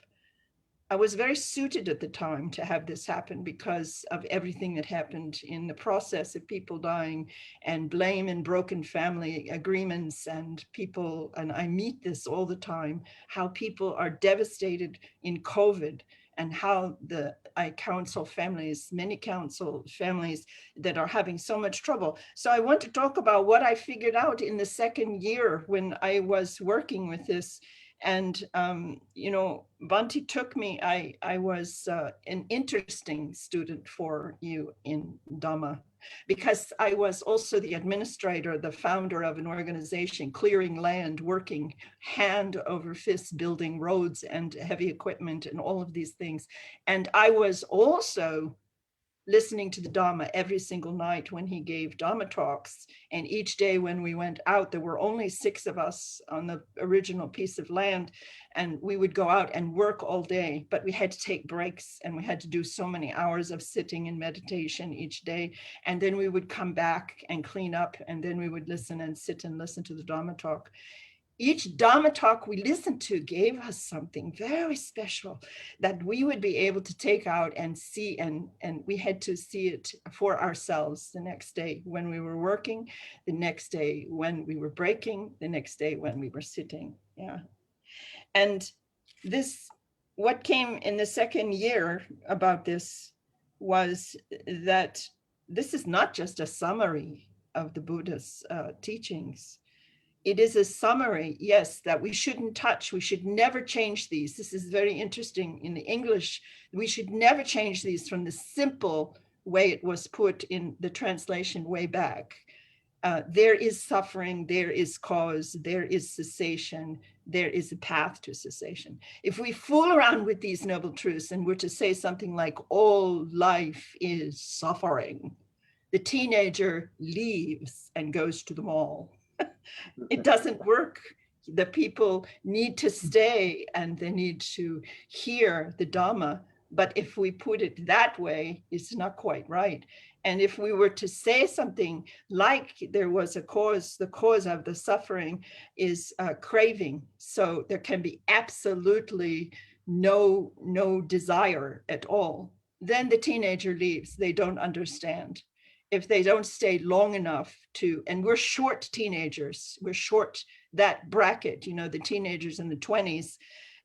I was very suited at the time to have this happen because of everything that happened in the process of people dying and blame and broken family agreements and people, and I meet this all the time, how people are devastated in COVID and how I counsel families, many counsel families that are having so much trouble. So I want to talk about what I figured out in the second year when I was working with this. And, you know, Bhante took me, I was an interesting student for you in Dhamma, because I was also the administrator, the founder of an organization, clearing land, working hand over fist, building roads and heavy equipment and all of these things. And I was also listening to the Dhamma every single night when he gave Dhamma talks. And each day when we went out, there were only 6 of us on the original piece of land, and we would go out and work all day, but we had to take breaks, and we had to do so many hours of sitting in meditation each day. And then we would come back and clean up, and then we would listen and sit and listen to the Dhamma talk. Each Dhamma talk we listened to gave us something very special that we would be able to take out and see, and we had to see it for ourselves the next day when we were working, the next day when we were breaking, the next day when we were sitting. Yeah. And this, what came in the second year about this was that this is not just a summary of the Buddha's teachings. it is a summary, yes, that we shouldn't touch. We should never change these. This is very interesting in the English. We should never change these from the simple way it was put in the translation way back. There is suffering, there is cause, there is cessation, there is a path to cessation. If we fool around with these noble truths and were to say something like, all life is suffering, the teenager leaves and goes to the mall. It doesn't work. The people need to stay and they need to hear the Dhamma. But if we put it that way, it's not quite right. And if we were to say something like there was a cause, the cause of the suffering is craving. So there can be absolutely no desire at all. Then the teenager leaves, they don't understand. If they don't stay long enough to, and we're short teenagers, we're short that bracket, you know, the teenagers in the 20s,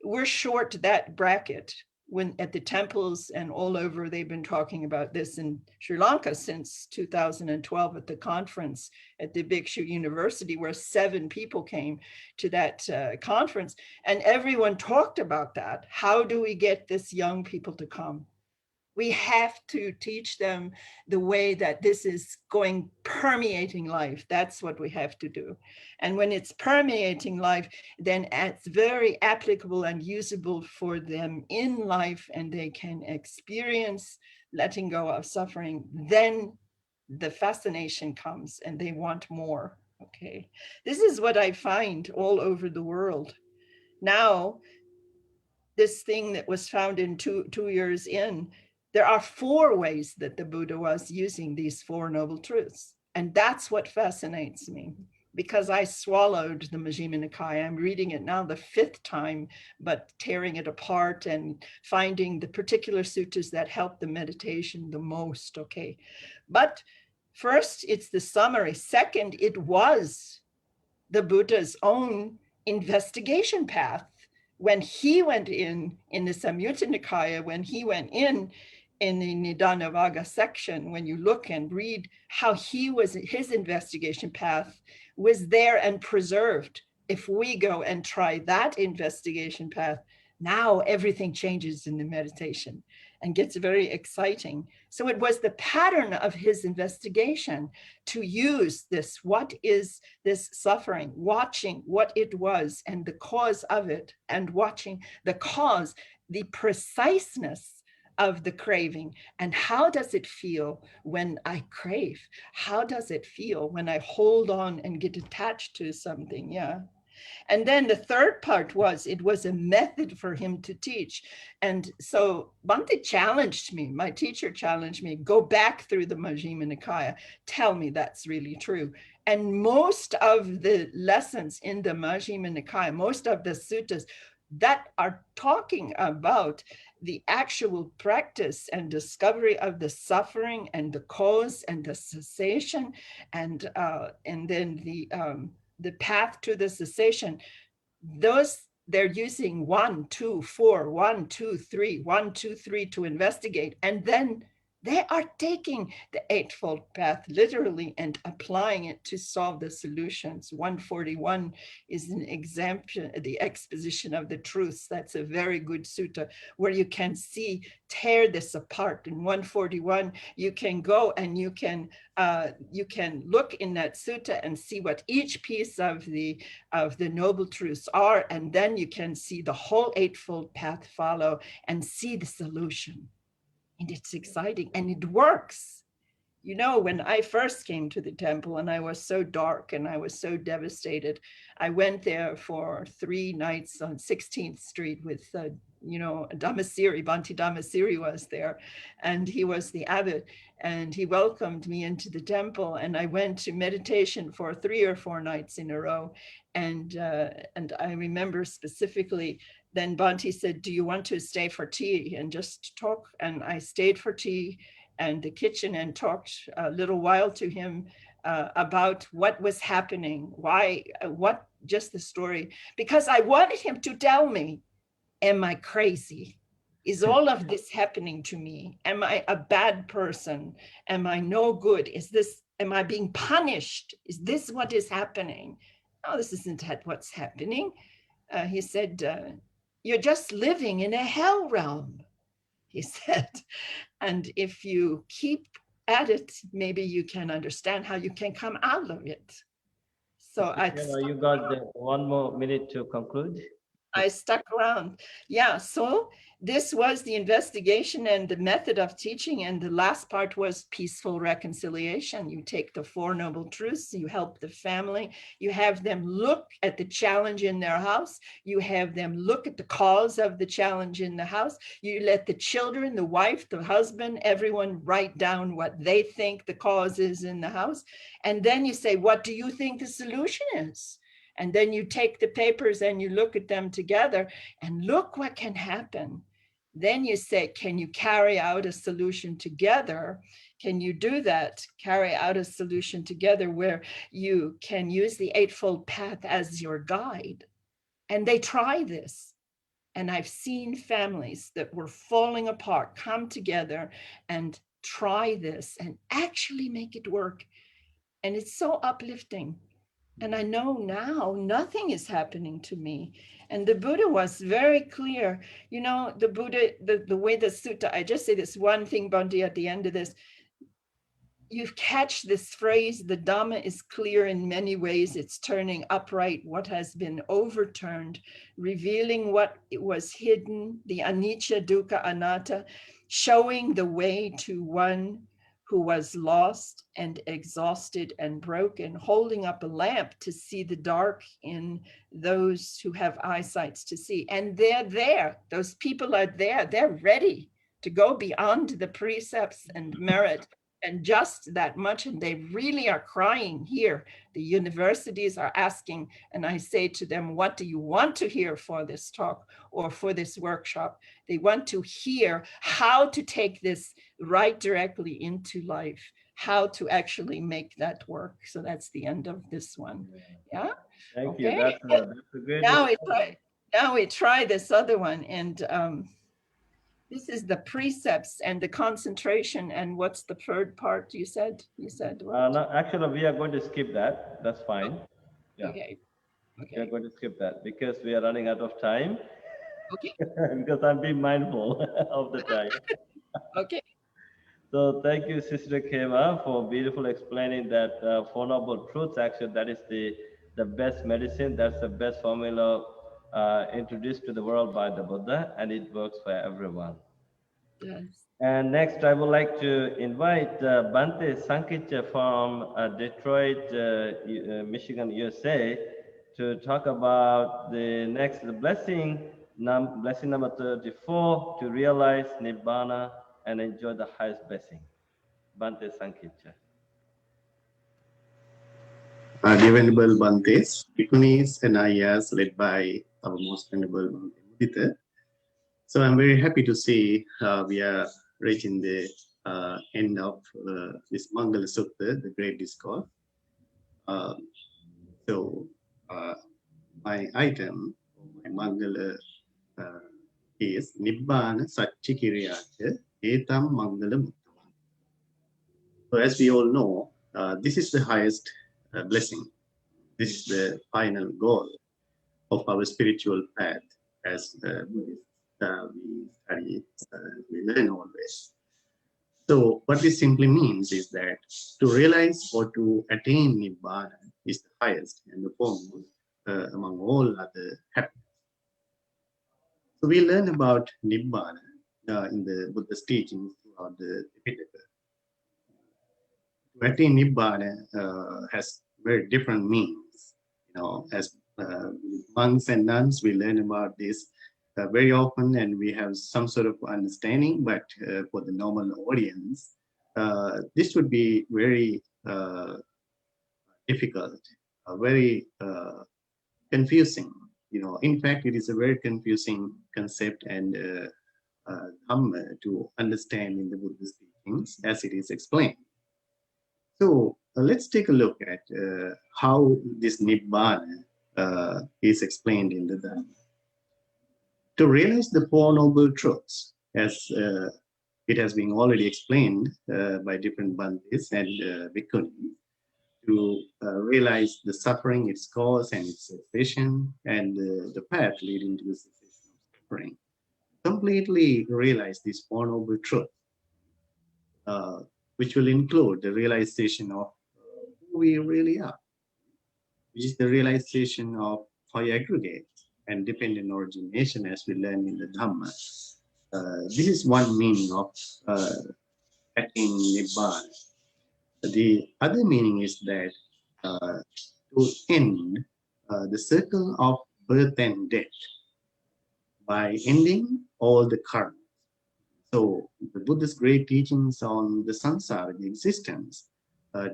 we're short that bracket. When at the temples and all over, they've been talking about this in Sri Lanka since 2012 at the conference at the Bhikshu University, where 7 people came to that conference, and everyone talked about that. How do we get this young people to come? We have to teach them the way that this is going permeating life. That's what we have to do. And when it's permeating life, then it's very applicable and usable for them in life, and they can experience letting go of suffering. Then the fascination comes and they want more. Okay. This is what I find all over the world. Now, this thing that was found in two years in, there are 4 ways that the Buddha was using these 4 noble truths. And that's what fascinates me, because I swallowed the Majjhima Nikaya. I'm reading it now the 5th time, but tearing it apart and finding the particular suttas that help the meditation the most, okay? But first, it's the summary. Second, it was the Buddha's own investigation path. When he went in the Samyutta Nikaya, when he went in the Nidana section, when you look and read how his investigation path was there and preserved. If we go and try that investigation path, now everything changes in the meditation and gets very exciting. So it was the pattern of his investigation to use this, what is this suffering, watching what it was and the cause of it, and watching the cause, the preciseness of the craving. And how does it feel when I crave? How does it feel when I hold on and get attached to something? Yeah. And then the third part was, it was a method for him to teach. And so Bhante challenged me, my teacher challenged me, go back through the Majjhima Nikaya, tell me that's really true. And most of the lessons in the Majjhima Nikaya, most of the suttas that are talking about the actual practice and discovery of the suffering and the cause and the cessation, and then the path to the cessation, those they're using 1, 2, 4, 1, 2, 3, 1, 2, 3 to investigate. And then they are taking the Eightfold Path literally and applying it to solve the solutions. 141 is an example, the exposition of the truths. That's a very good sutta where you can see, tear this apart. In 141, you can go and you can look in that sutta and see what each piece of the noble truths are, and then you can see the whole Eightfold Path follow and see the solution. And it's exciting and it works. You know, when I first came to the temple and I was so dark and I was so devastated, I went there for 3 nights on 16th Street with, Dhammasiri, Bhante Dhammasiri was there, and he was the abbot, and he welcomed me into the temple, and I went to meditation for 3 or 4 nights in a row. And I remember specifically, then Bhante said, do you want to stay for tea and just talk? And I stayed for tea and the kitchen and talked a little while to him about what was happening, just the story, because I wanted him to tell me, am I crazy? Is all of this happening to me? Am I a bad person? Am I no good? Am I being punished? Is this what is happening? Oh, this isn't what's happening. He said, you're just living in a hell realm, he said. And if you keep at it, maybe you can understand how you can come out of it. So You got one more minute to conclude. I stuck around. Yeah, so this was the investigation and the method of teaching. And the last part was peaceful reconciliation. You take the Four Noble Truths, you help the family, you have them look at the challenge in their house, you have them look at the cause of the challenge in the house, you let the children, the wife, the husband, everyone write down what they think the cause is in the house. And then you say, what do you think the solution is? And then you take the papers and you look at them together and look what can happen. Then you say, can you carry out a solution together? Can you do that? Carry out a solution together where you can use the Eightfold Path as your guide. And they try this. And I've seen families that were falling apart come together and try this and actually make it work. And it's so uplifting. And I know now nothing is happening to me. And the Buddha was very clear. You know, the Buddha, the way the sutta, I just say this one thing, Bhante, at the end of this. You catch this phrase, the Dhamma is clear in many ways. It's turning upright what has been overturned, revealing what was hidden, the anicca, dukkha, anatta, showing the way to one who was lost and exhausted and broken, holding up a lamp to see the dark in those who have eyesights to see. And they're there. Those people are there. They're ready to go beyond the precepts and merit and just that much. And they really are crying here. The universities are asking, and I say to them, what do you want to hear for this talk or for this workshop? They want to hear how to take this right directly into life, how to actually make that work. So that's the end of this one. Yeah. Thank okay. you. That's a great. Now we try this other one. And this is the precepts and the concentration. And what's the third part you said? You said what? No, actually, we are going to skip that. That's fine. Yeah. Okay. We are going to skip that because we are running out of time. Okay. Because I'm being mindful of the time. Okay. So thank you, Sister Keva, for beautiful explaining that Four Noble Truths. Actually, that is the best medicine. That's the best formula introduced to the world by the Buddha, and it works for everyone. Yes. And next, I would like to invite Bhante Sankitya from Detroit, Michigan, USA, to talk about the next blessing, blessing number 34, to realize Nibbana and enjoy the highest blessing. Bhante Sankitya. Dear Venerable Bhantes, Bhikkhunis and Ayas led by our most Venerable Bhante Mudita. So I'm very happy to see we are reaching the end of this Maṅgala Sutta, the great discourse. My item, my Maṅgala is Nibbana Satchikiriyata Etam Maṅgala Muttama. So as we all know, this is the highest blessing. This is the final goal of our spiritual path as Buddhists. We study, we learn always. So what this simply means is that to realize or to attain Nibbana is the highest and the foremost among all other happiness. So we learn about Nibbana in the Buddha's teachings throughout the Tipitaka. To attain Nibbana has very different meanings. You know, as monks and nuns, we learn about this very often, and we have some sort of understanding, but for the normal audience, this would be very difficult, very confusing. You know, in fact, it is a very confusing concept and Dhamma to understand in the Buddhist teachings as it is explained. So let's take a look at how this Nibbana is explained in the Dhamma. To realize the Four Noble Truths, as it has been already explained by different Bhantes and Bhikkhunis, to realize the suffering, its cause and its cessation, and the path leading to the cessation of suffering. Completely realize this Four Noble Truth, which will include the realization of who we really are, which is the realization of how you aggregate and dependent origination, as we learn in the Dhamma. This is one meaning of attaining Nibbana. The other meaning is that to end the circle of birth and death by ending all the karma. So the Buddha's great teachings on the samsara, the existence,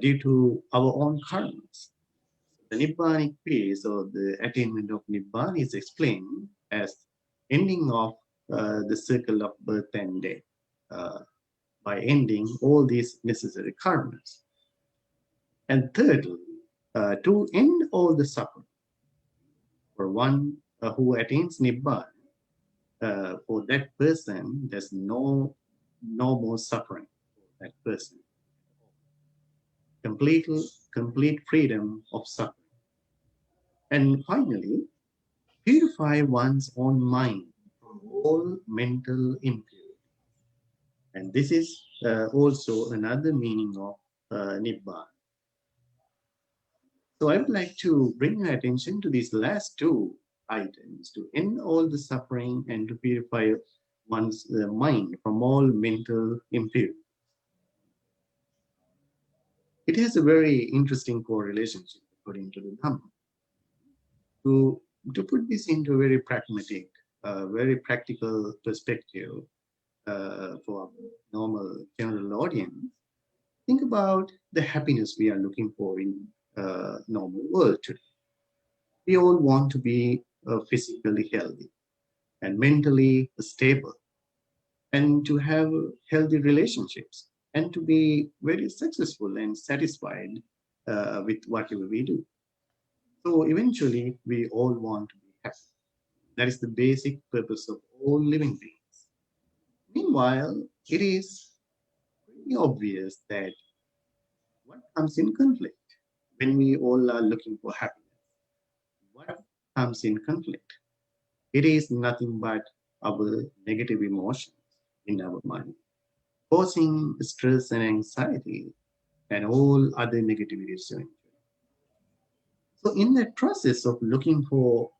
due to our own karmas. The Nibbanic peace, or the attainment of Nibbana, is explained as ending of the circle of birth and death by ending all these necessary karmas. And thirdly, to end all the suffering. For one who attains Nibbana, for that person, there's no more suffering for that person. Complete freedom of suffering. And finally, purify one's own mind from all mental impurity. And this is also another meaning of Nibbana. So I would like to bring your attention to these last two items, to end all the suffering and to purify one's mind from all mental impurity. It has a very interesting correlationship according to the Dhamma. To put this into a very pragmatic, very practical perspective for a normal general audience, think about the happiness we are looking for in normal world today. We all want to be physically healthy and mentally stable, and to have healthy relationships, and to be very successful and satisfied with whatever we do. So eventually, we all want to be happy. That is the basic purpose of all living beings. Meanwhile, it is pretty obvious that what comes in conflict when we all are looking for happiness? What comes in conflict? It is nothing but our negative emotions in our mind, causing stress and anxiety and all other negativities. So in that process of looking for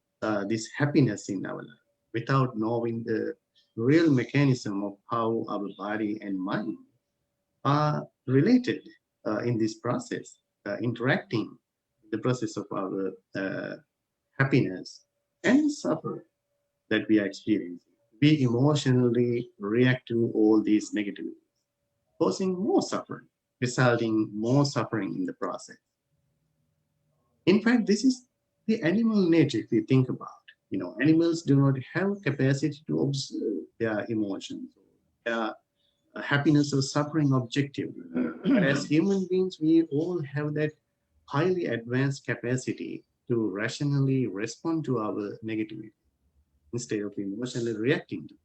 this happiness in our life, without knowing the real mechanism of how our body and mind are related in this process, interacting in the process of our happiness and suffering that we are experiencing, we emotionally react to all these negativities, causing more suffering, resulting more suffering in the process. In fact, this is the animal nature if you think about. Animals do not have capacity to observe their emotions, their happiness or suffering objectively. But as human beings, we all have that highly advanced capacity to rationally respond to our negativity instead of emotionally reacting to it.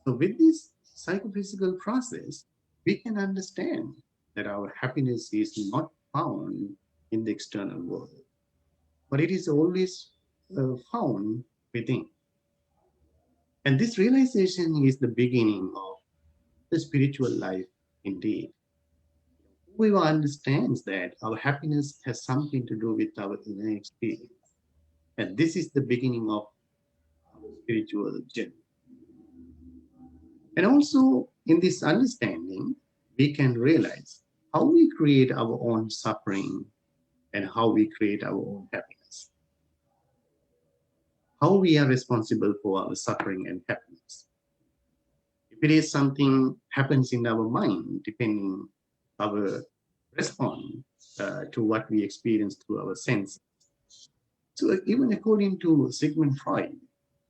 So with this psychophysical process, we can understand that our happiness is not found in the external world, but it is always found within. And this realization is the beginning of the spiritual life indeed. Whoever understands that our happiness has something to do with our inner experience. And this is the beginning of our spiritual journey. And also in this understanding, we can realize how we create our own suffering and how we create our own happiness. How we are responsible for our suffering and happiness. If it is something happens in our mind, depending our response to what we experience through our senses. So even according to Sigmund Freud,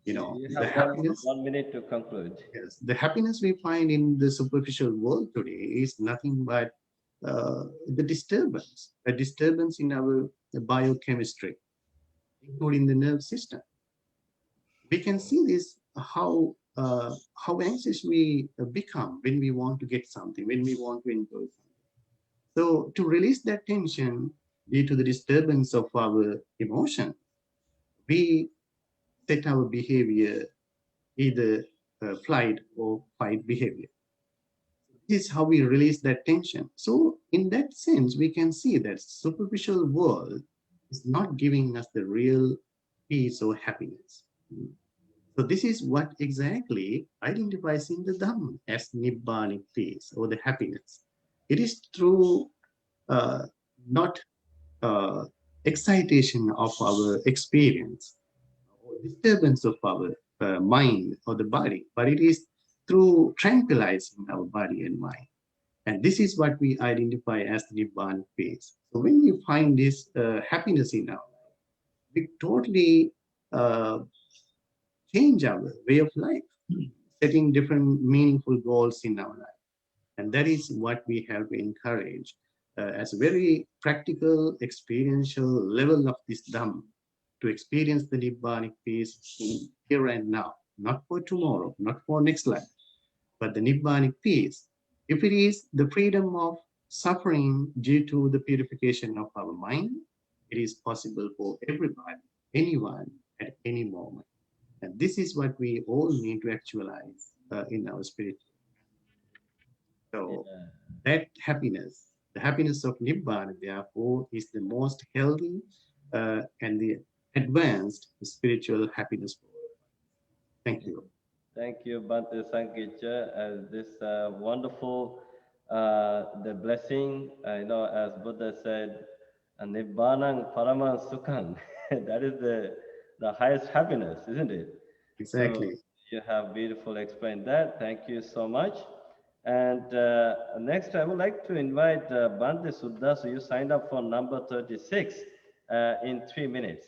the happiness. 1 minute to conclude. Yes, the happiness we find in the superficial world today is nothing but the disturbance, a disturbance in our biochemistry, including the nerve system. We can see this how anxious we become when we want to get something, when we want to enjoy something. So to release that tension due to the disturbance of our emotion, we set our behavior either flight or fight behavior. This is how we release that tension. So in that sense, we can see that superficial world is not giving us the real peace or happiness. So this is what exactly identifies in the Dhamma as Nibbanic peace or the happiness. It is through not excitation of our experience or disturbance of our mind or the body, but it is through tranquilizing our body and mind. And this is what we identify as the Nibbana peace. So when we find this happiness in our life, we totally change our way of life, setting different meaningful goals in our life. And that is what we have to encourage as a very practical, experiential level of this Dhamma, to experience the Nibbanic peace here and now, not for tomorrow, not for next life, but the Nibbanic peace. If it is the freedom of suffering due to the purification of our mind, it is possible for everybody, anyone, at any moment. And this is what we all need to actualize in our spirit. So that happiness, the happiness of Nibbana, therefore, is the most healthy and the advanced spiritual happiness. Thank you. Thank you, Bhante Sankicha, as this wonderful, the blessing, as Buddha said, Nibbanang Paraman Sukhang, that is the highest happiness, isn't it? Exactly. So you have beautifully explained that. Thank you so much. And next, I would like to invite Bhante Sutta. So you signed up for number 36 in 3 minutes.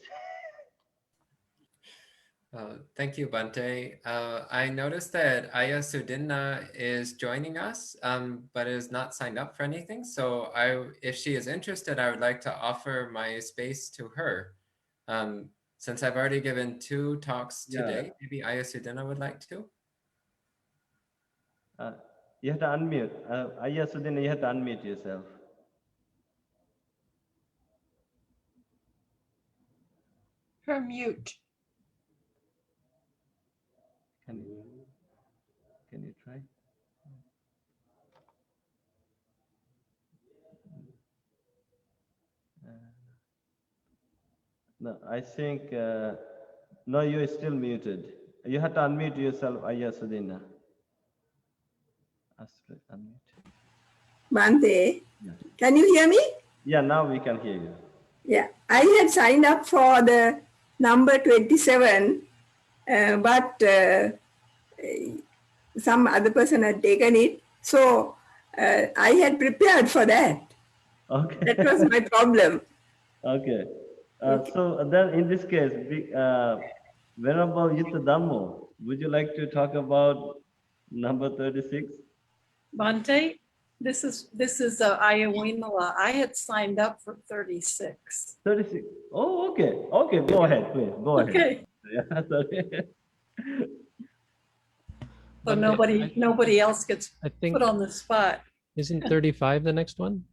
Thank you, Bante. I noticed that Aya Sudinna is joining us, but is not signed up for anything. So if she is interested, I would like to offer my space to her. Since I've already given 2 talks today, maybe Aya Sudinna would like to. You have to unmute. Aya Sudinna, you have to unmute yourself. Her mute. Can you try? No, I think, no, you are still muted. You have to unmute yourself, Aya Sudinna. Unmute. Bhante, Yeah. can you hear me? Yeah, now we can hear you. Yeah, I had signed up for the number 27, but some other person had taken it. So I had prepared for that. Okay. That was my problem. Okay. So then in this case, Venerable Yuttha Dhammo, would you like to talk about number 36? Bhante, this is Aya Wimala. I had signed up for 36. 36. Oh, okay. Okay, go ahead, please. Go ahead. Okay. Yeah, sorry. So nobody else gets put on the spot. Isn't 35 the next one?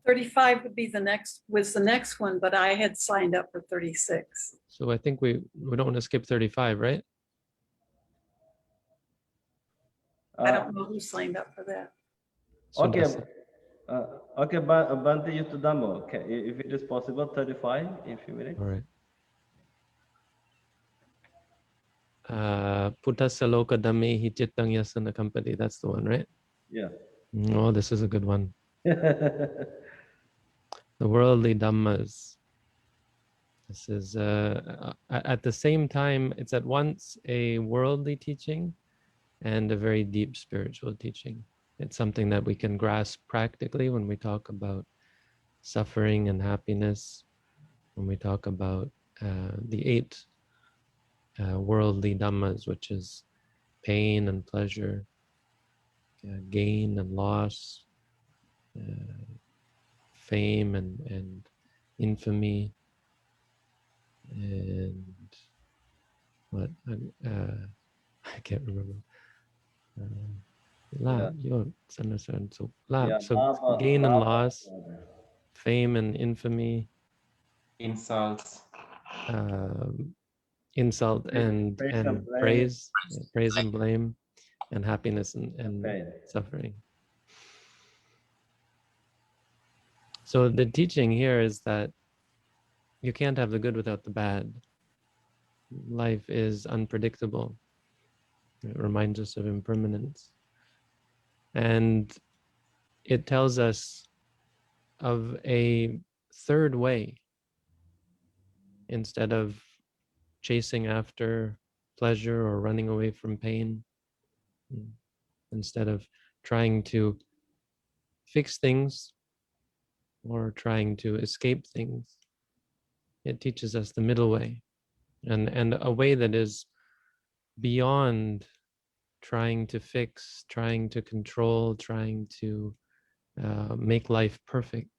35 was the next one, but I had signed up for 36. So I think we don't want to skip 35, right? I don't know who signed up for that. So Okay. Okay, Bhante Yuttha Dhammo, okay, if it is possible, 35 in a few minutes. all right. Puttasa loka dhammehi chittang yasana company. That's the one, right? Yeah. Oh, this is a good one. The worldly dhammas. This is at the same time, it's at once a worldly teaching and a very deep spiritual teaching. It's something that we can grasp practically when we talk about suffering and happiness, when we talk about the 8 worldly dhammas, which is pain and pleasure, gain and loss, fame and infamy, and what I can't remember. Lab, yod, sanasana, so lab. Yeah, So lava, gain and lava. loss, fame and infamy, insults, insult and Praise and blame. praise and blame, and happiness and Pain. suffering. So the teaching here is that you can't have the good without the bad. Life is unpredictable. It reminds us of impermanence. And it tells us of a third way. Instead of chasing after pleasure or running away from pain, instead of trying to fix things or trying to escape things, it teaches us the middle way, and a way that is beyond trying to fix, trying to control, trying to make life perfect,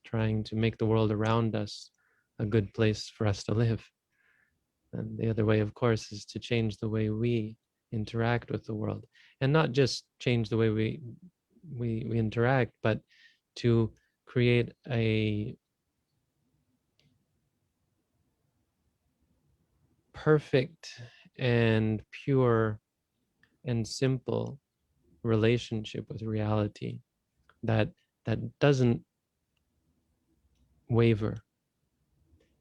trying to make the world around us a good place for us to live. And the other way, of course, is to change the way we interact with the world, and not just change the way we interact, but to create a perfect and pure and simple relationship with reality that doesn't waver.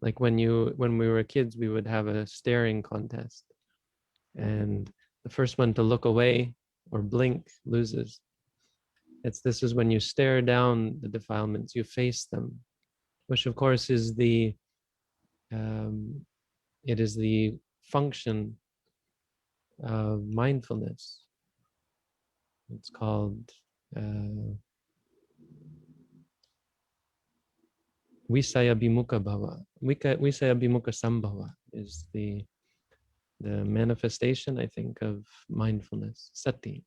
Like when we were kids, we would have a staring contest, and the first one to look away or blink loses. This is when you stare down the defilements, you face them, which of course is the function of mindfulness. It's called Visaya Bimukha Bhava. Visaya Bimukha Sambhava is the manifestation, I think, of mindfulness. Sati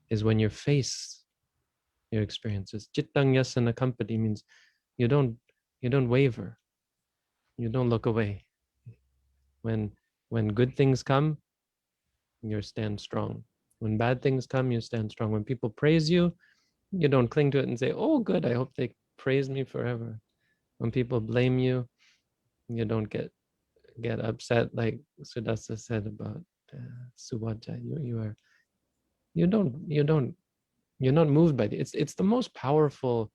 is when you face your experiences. Chittang yasana kampati means you don't waver, you don't look away. When good things come, you stand strong. When bad things come, you stand strong. When people praise you, you don't cling to it and say, "Oh, good, I hope they praise me forever." When people blame you, you don't get upset, like Sudasa said about Suvaja. You're not moved by it. It's the most powerful,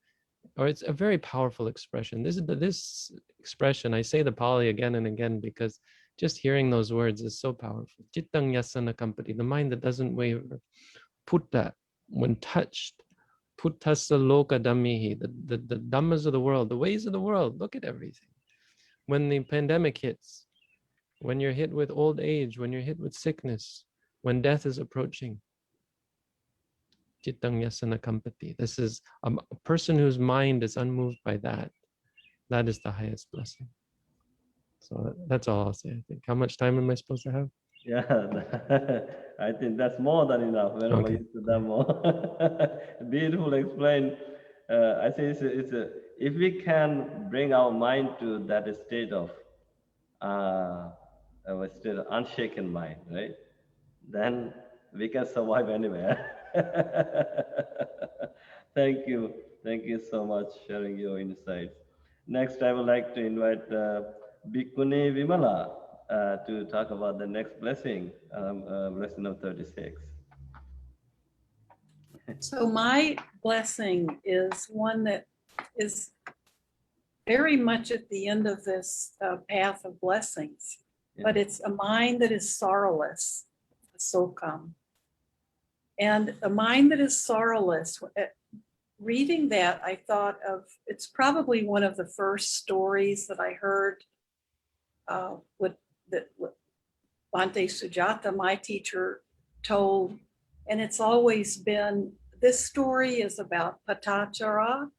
or it's a very powerful expression. This expression, I say the Pali again and again because just hearing those words is so powerful. Chittang yasana kampati, the mind that doesn't waver. Putta, when touched, puttasa loka dhammihi, the dhammas of the world, the ways of the world. Look at everything. When the pandemic hits, when you're hit with old age, when you're hit with sickness, when death is approaching, Chittang yasana kampati. This is a person whose mind is unmoved by that. That is the highest blessing. So that's all I'll say, I think. How much time am I supposed to have? Yeah, I think that's more than enough. Whenever Okay. you do that more. Beautiful explain. I think if we can bring our mind to that state of unshaken mind, right? Then we can survive anywhere. Thank you. Thank you so much sharing your insights. Next, I would like to invite Bhikkhuni Vimala to talk about the next blessing, blessing of 36. So my blessing is one that is very much at the end of this path of blessings, but it's a mind that is sorrowless, sokam. And a mind that is sorrowless, reading that, I thought of, it's probably one of the first stories that I heard with Bhante Sujata, my teacher, told. And it's always been, this story is about Patachara.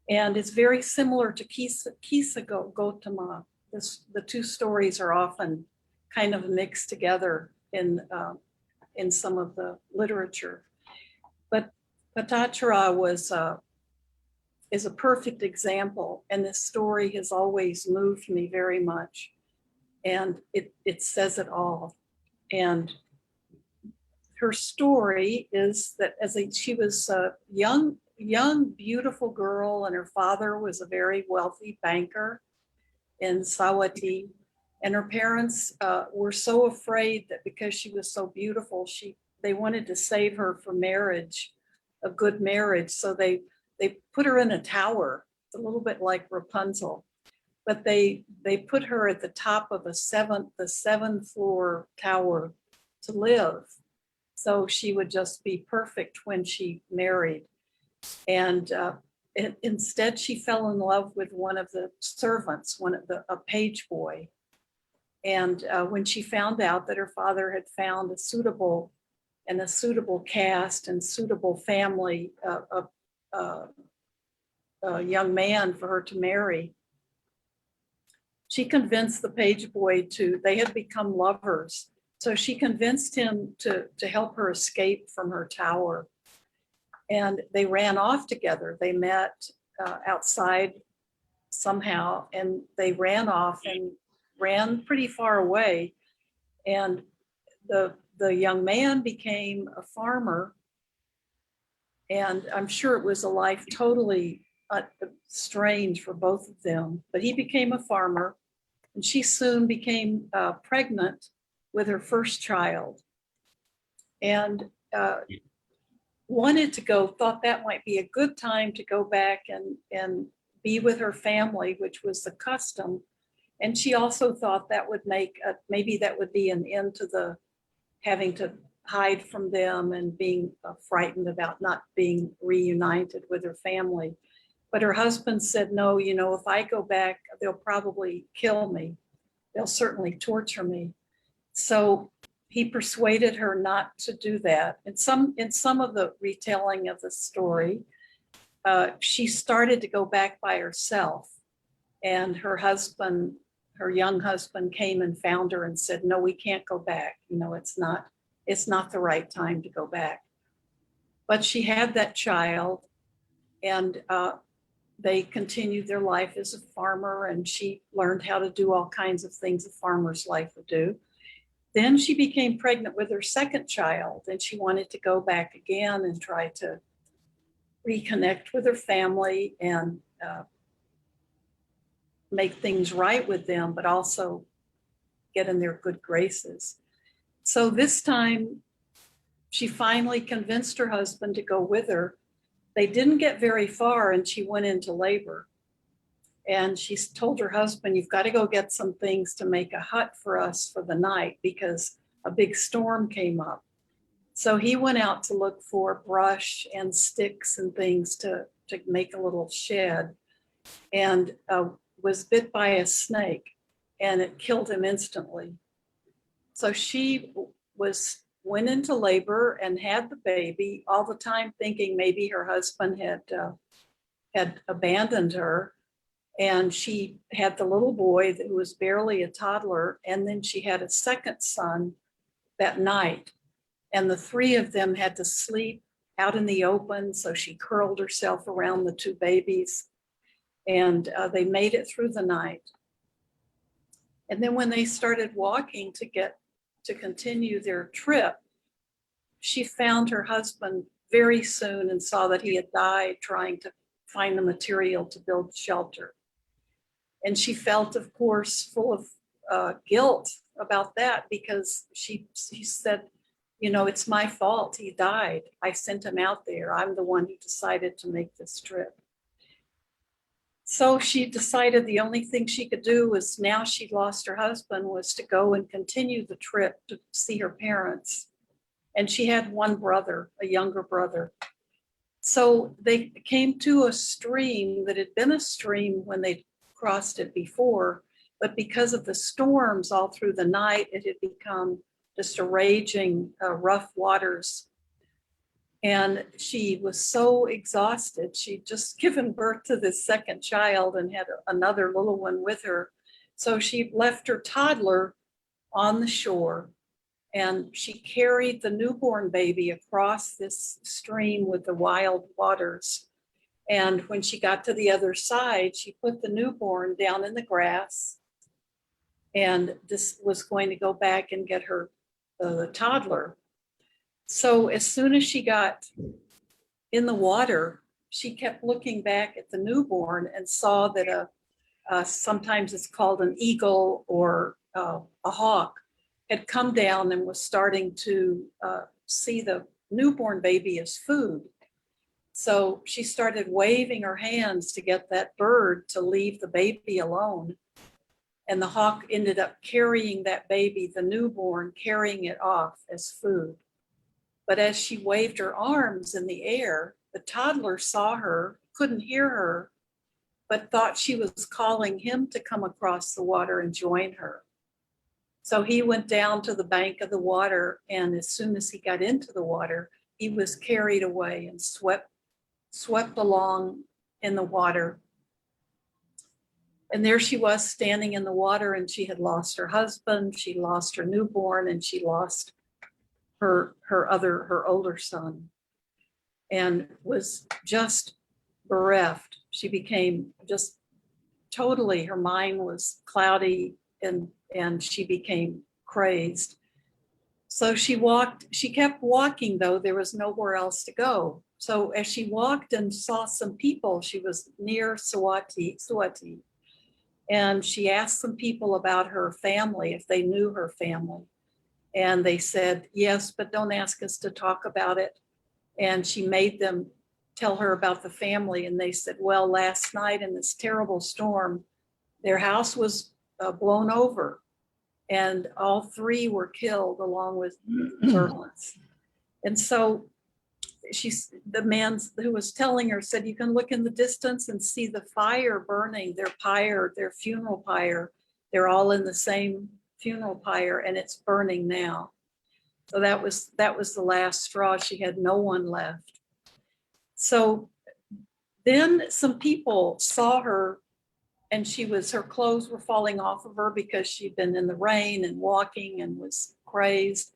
And it's very similar to Kisa Gautama. The two stories are often kind of mixed together in some of the literature. But Patachara is a perfect example, and this story has always moved me very much. And it says it all. And her story is that she was a young, beautiful girl, and her father was a very wealthy banker in Sawati. And her parents were so afraid that because she was so beautiful, they wanted to save her for marriage, a good marriage. So they put her in a tower, a little bit like Rapunzel. But they put her at the top of the seventh floor tower to live. So she would just be perfect when she married. And instead, she fell in love with one of the servants, a page boy. And when she found out that her father had found a suitable caste and suitable family, a young man for her to marry, she convinced the page boy they had become lovers. So she convinced him to help her escape from her tower. And they ran off together. They met outside somehow, and they ran off and ran pretty far away. And the young man became a farmer. And I'm sure it was a life totally strange for both of them, but he became a farmer. And she soon became pregnant with her first child, and thought that might be a good time to go back and be with her family, which was the custom. And she also thought that would maybe that would be an end to the having to hide from them and being frightened about not being reunited with her family. But her husband said, no, if I go back, they'll probably kill me. They'll certainly torture me. So he persuaded her not to do that. In some of the retelling of the story, she started to go back by herself. And her young husband came and found her and said, no, we can't go back. It's not the right time to go back. But she had that child, and they continued their life as a farmer, and she learned how to do all kinds of things a farmer's life would do. Then she became pregnant with her second child, and she wanted to go back again and try to reconnect with her family and make things right with them, but also get in their good graces. So this time, she finally convinced her husband to go with her. They didn't get very far, and she went into labor. And she told her husband, you've got to go get some things to make a hut for us for the night because a big storm came up. So he went out to look for brush and sticks and things to make a little shed, and was bit by a snake, and it killed him instantly. So she went into labor and had the baby, all the time thinking maybe her husband had abandoned her. And she had the little boy who was barely a toddler, and then she had a second son that night. And the three of them had to sleep out in the open, so she curled herself around the two babies, and they made it through the night. And then when they started walking to continue their trip, she found her husband very soon and saw that he had died trying to find the material to build shelter. And she felt, of course, full of guilt about that, because she said, it's my fault. He died. I sent him out there. I'm the one who decided to make this trip. So she decided the only thing she could do was, now she'd lost her husband, was to go and continue the trip to see her parents. And she had one brother, a younger brother. So they came to a stream that had been a stream when they crossed it before, but because of the storms all through the night, it had become just a raging, rough waters. And she was so exhausted. She'd just given birth to this second child and had another little one with her. So she left her toddler on the shore, and she carried the newborn baby across this stream with the wild waters. And when she got to the other side, she put the newborn down in the grass and just was going to go back and get the toddler. So as soon as she got in the water, she kept looking back at the newborn and saw that sometimes it's called an eagle or a hawk had come down and was starting to see the newborn baby as food. So she started waving her hands to get that bird to leave the baby alone. And the hawk ended up carrying that baby, the newborn, carrying it off as food. But as she waved her arms in the air, the toddler saw her, couldn't hear her, but thought she was calling him to come across the water and join her. So he went down to the bank of the water, and as soon as he got into the water, he was carried away and swept along in the water. And there she was standing in the water, and she had lost her husband, she lost her newborn, and she lost her older son, and was just bereft. She became just totally, her mind was cloudy, and she became crazed. So she kept walking, though there was nowhere else to go. So as she walked and saw some people, she was near Suwati, and she asked some people about her family, if they knew her family. And they said, yes, but don't ask us to talk about it. And she made them tell her about the family. And they said, well, last night in this terrible storm, their house was blown over, and all three were killed along with servants. And so the man who was telling her said, you can look in the distance and see the fire burning, their funeral pyre. They're all in the same funeral pyre, and it's burning now. So that was the last straw. She had no one left. So then some people saw her, and her clothes were falling off of her because she'd been in the rain and walking and was crazed.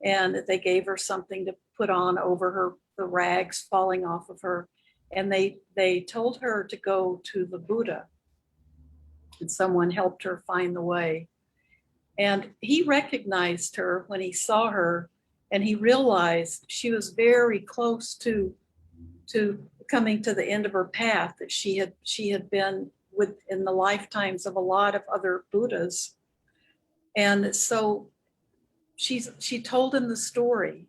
And they gave her something to put on over the rags falling off of her. And they told her to go to the Buddha. And someone helped her find the way. And he recognized her when he saw her, and he realized she was very close to coming to the end of her path, that she had been in the lifetimes of a lot of other Buddhas. And so she told him the story.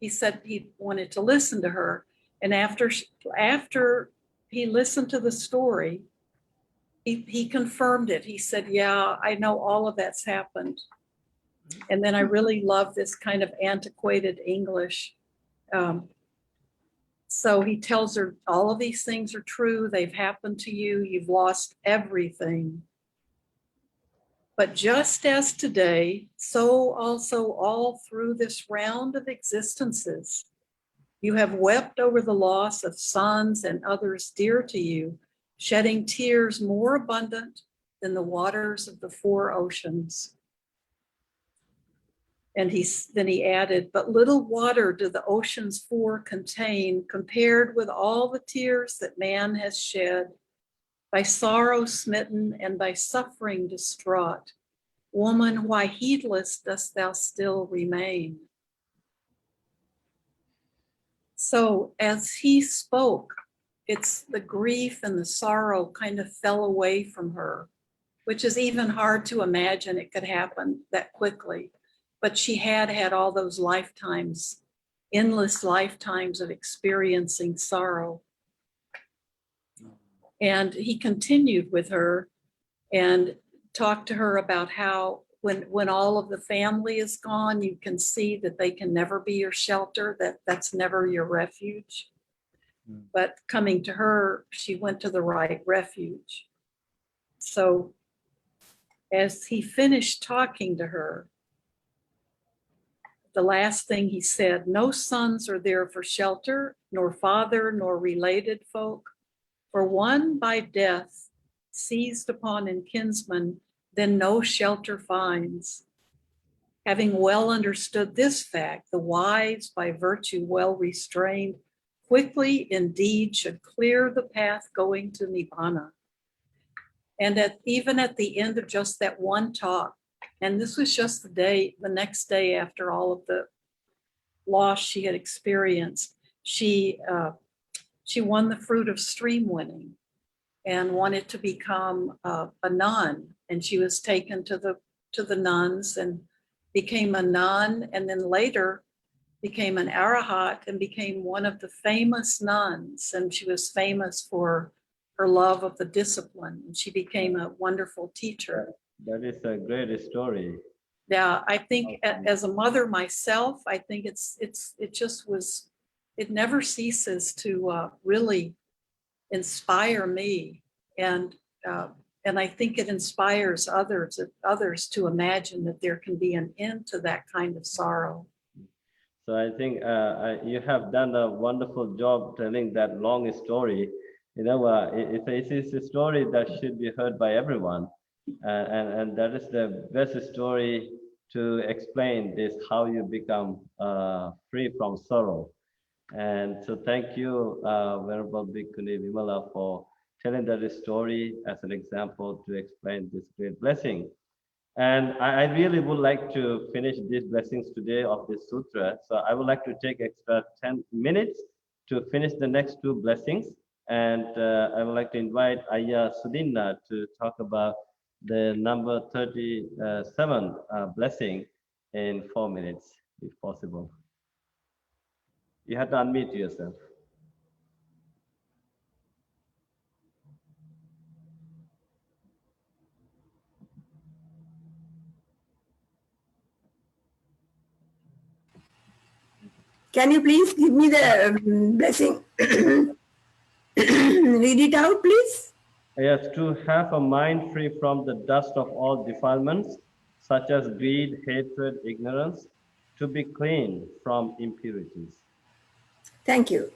He said he wanted to listen to her. And after he listened to the story, he confirmed it. He said, yeah, I know all of that's happened. And then I really love this kind of antiquated English. So he tells her, all of these things are true. They've happened to you. You've lost everything. But just as today, so also all through this round of existences, you have wept over the loss of sons and others dear to you, shedding tears more abundant than the waters of the four oceans. And then he added, but little water do the oceans four contain compared with all the tears that man has shed, by sorrow smitten and by suffering distraught. Woman, why heedless dost thou still remain? So as he spoke, it's the grief and the sorrow kind of fell away from her, which is even hard to imagine it could happen that quickly. But she had all those lifetimes, endless lifetimes of experiencing sorrow. And he continued with her and talked to her about how when all of the family is gone, you can see that they can never be your shelter, that's never your refuge. But coming to her, she went to the right refuge. So as he finished talking to her, the last thing he said, no sons are there for shelter, nor father, nor related folk. For one by death seized upon in kinsman, then no shelter finds. Having well understood this fact, the wise by virtue well restrained, quickly indeed should clear the path going to Nibbana. And even at the end of just that one talk, and this was just the next day after all of loss she had experienced, she won the fruit of stream winning and wanted to become a nun. And she was taken to the nuns and became a nun, and then later became an arahat and became one of the famous nuns. And she was famous for her love of the discipline. And she became a wonderful teacher. That is a great story. Yeah, I think as a mother myself, I think it never ceases to really inspire me, and I think it inspires others to imagine that there can be an end to that kind of sorrow. So I think you have done a wonderful job telling that long story. You know, it is a story that should be heard by everyone, and that is the best story to explain this, how you become free from sorrow. And so thank you, Venerable Bhikkhuni Vimala, for telling that story as an example to explain this great blessing. And I really would like to finish these blessings today of this sutra. So I would like to take extra 10 minutes to finish the next two blessings. And I would like to invite Ayya Sudinna to talk about the number 37 blessing in 4 minutes, if possible. You have to unmute yourself. Can you please give me the blessing? Read it out, please. Yes, to have a mind free from the dust of all defilements, such as greed, hatred, ignorance, to be clean from impurities. Thank you.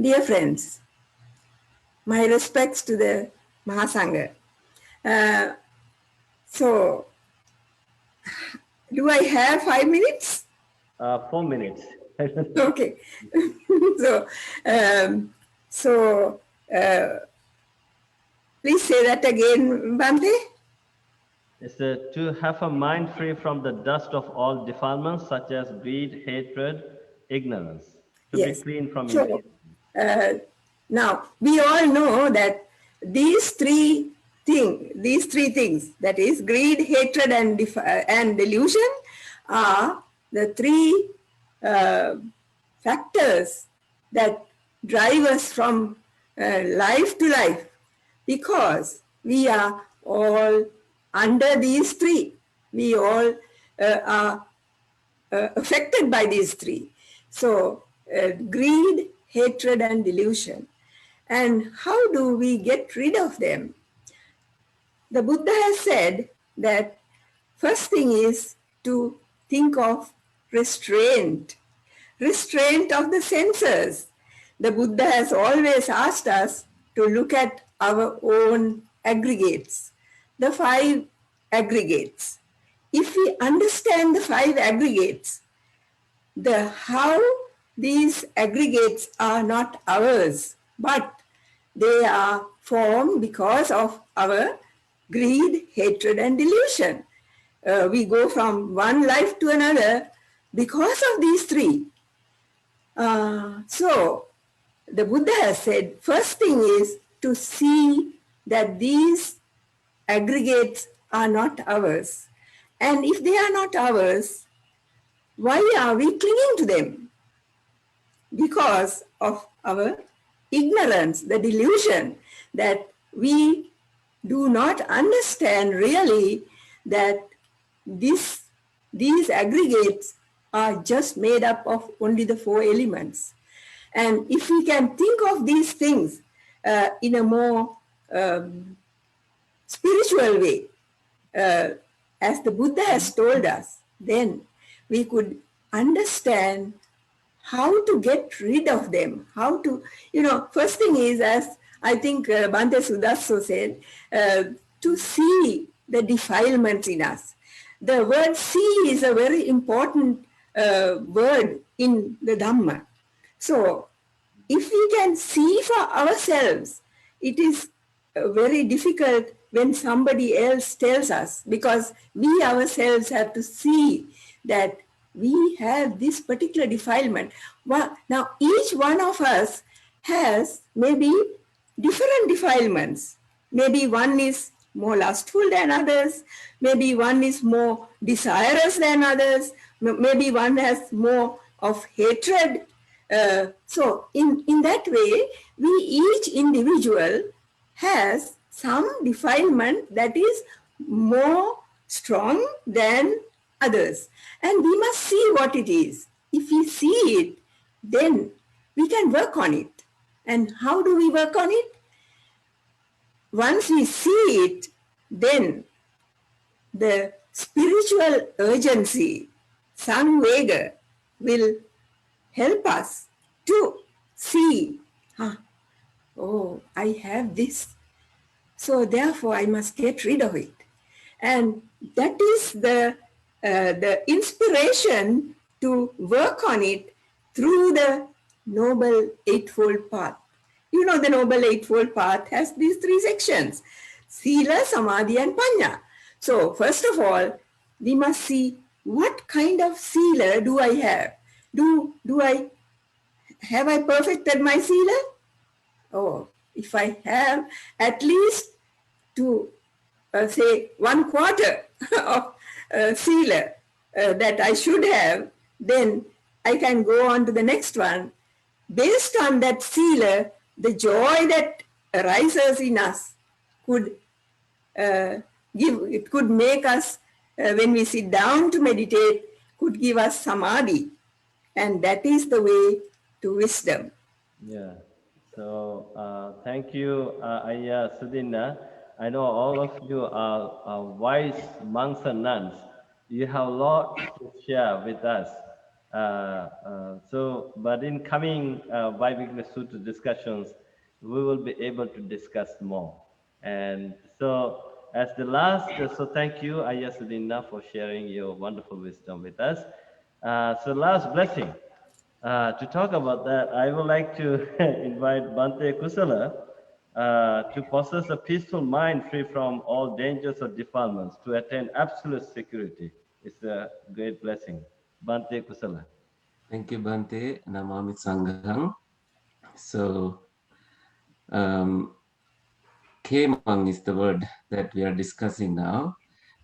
Dear friends, my respects to the Mahasangha. So, do I have 5 minutes? 4 minutes. Okay. So, please say that again, Bhante. It's to have a mind free from the dust of all defilements, such as greed, hatred, ignorance, to be clean from impurities. Now, we all know that these three things, that is greed, hatred, and delusion, are the three factors that drive us from life to life, because we are all under these three. We all are affected by these three. So, greed, hatred, and delusion. And how do we get rid of them? The Buddha has said that first thing is to think of restraint of the senses. The Buddha has always asked us to look at our own aggregates, the 5 aggregates. If we understand the 5 aggregates, how these aggregates are not ours, but they are formed because of our greed, hatred, and delusion. We go from one life to another because of these 3. So, the Buddha has said, first thing is to see that these aggregates are not ours. And if they are not ours, why are we clinging to them? Because of our ignorance, the delusion that we do not understand really that these aggregates are just made up of only the 4 elements. And if we can think of these things in a more spiritual way, as the Buddha has told us, then we could understand how to get rid of them, how to, first thing is, as I think Bhante Sudasso said, to see the defilements in us. The word see is a very important word in the Dhamma. So, if we can see for ourselves, it is very difficult when somebody else tells us, because we ourselves have to see that we have this particular defilement. Well, now each one of us has maybe different defilements. Maybe one is more lustful than others, maybe one is more desirous than others, maybe one has more of hatred. So in that way, we each individual has some defilement that is more strong than others. And we must see what it is. If we see it, then we can work on it. And how do we work on it? Once we see it, then the spiritual urgency, samvega, will help us to see, oh, I have this. So therefore, I must get rid of it. And that is the inspiration to work on it through the Noble Eightfold Path. You know, the Noble Eightfold Path has these three sections: Sila, Samadhi, and Panya. So first of all, we must see what kind of Sila do I have? Have I perfected my Sila? Oh, if I have at least to say 1/4 of Sila that I should have, then I can go on to the next one. Based on that Sila, the joy that arises in us could it could make us, when we sit down to meditate, could give us samadhi. And that is the way to wisdom. Yeah. So thank you, Ayya Sudina. I know all of you are wise monks and nuns. You have a lot to share with us. But in coming bi-weekly Sutta discussions, we will be able to discuss more. And so, as the last, so thank you, Ayya Sudina, for sharing your wonderful wisdom with us. So, last blessing. To talk about that, I would like to invite Bhante Kusala to possess a peaceful mind free from all dangers or defilements to attain absolute security. It's a great blessing. Bhante Kusala. Thank you, Bhante. Namami Sangham. So, Kemang is the word that we are discussing now.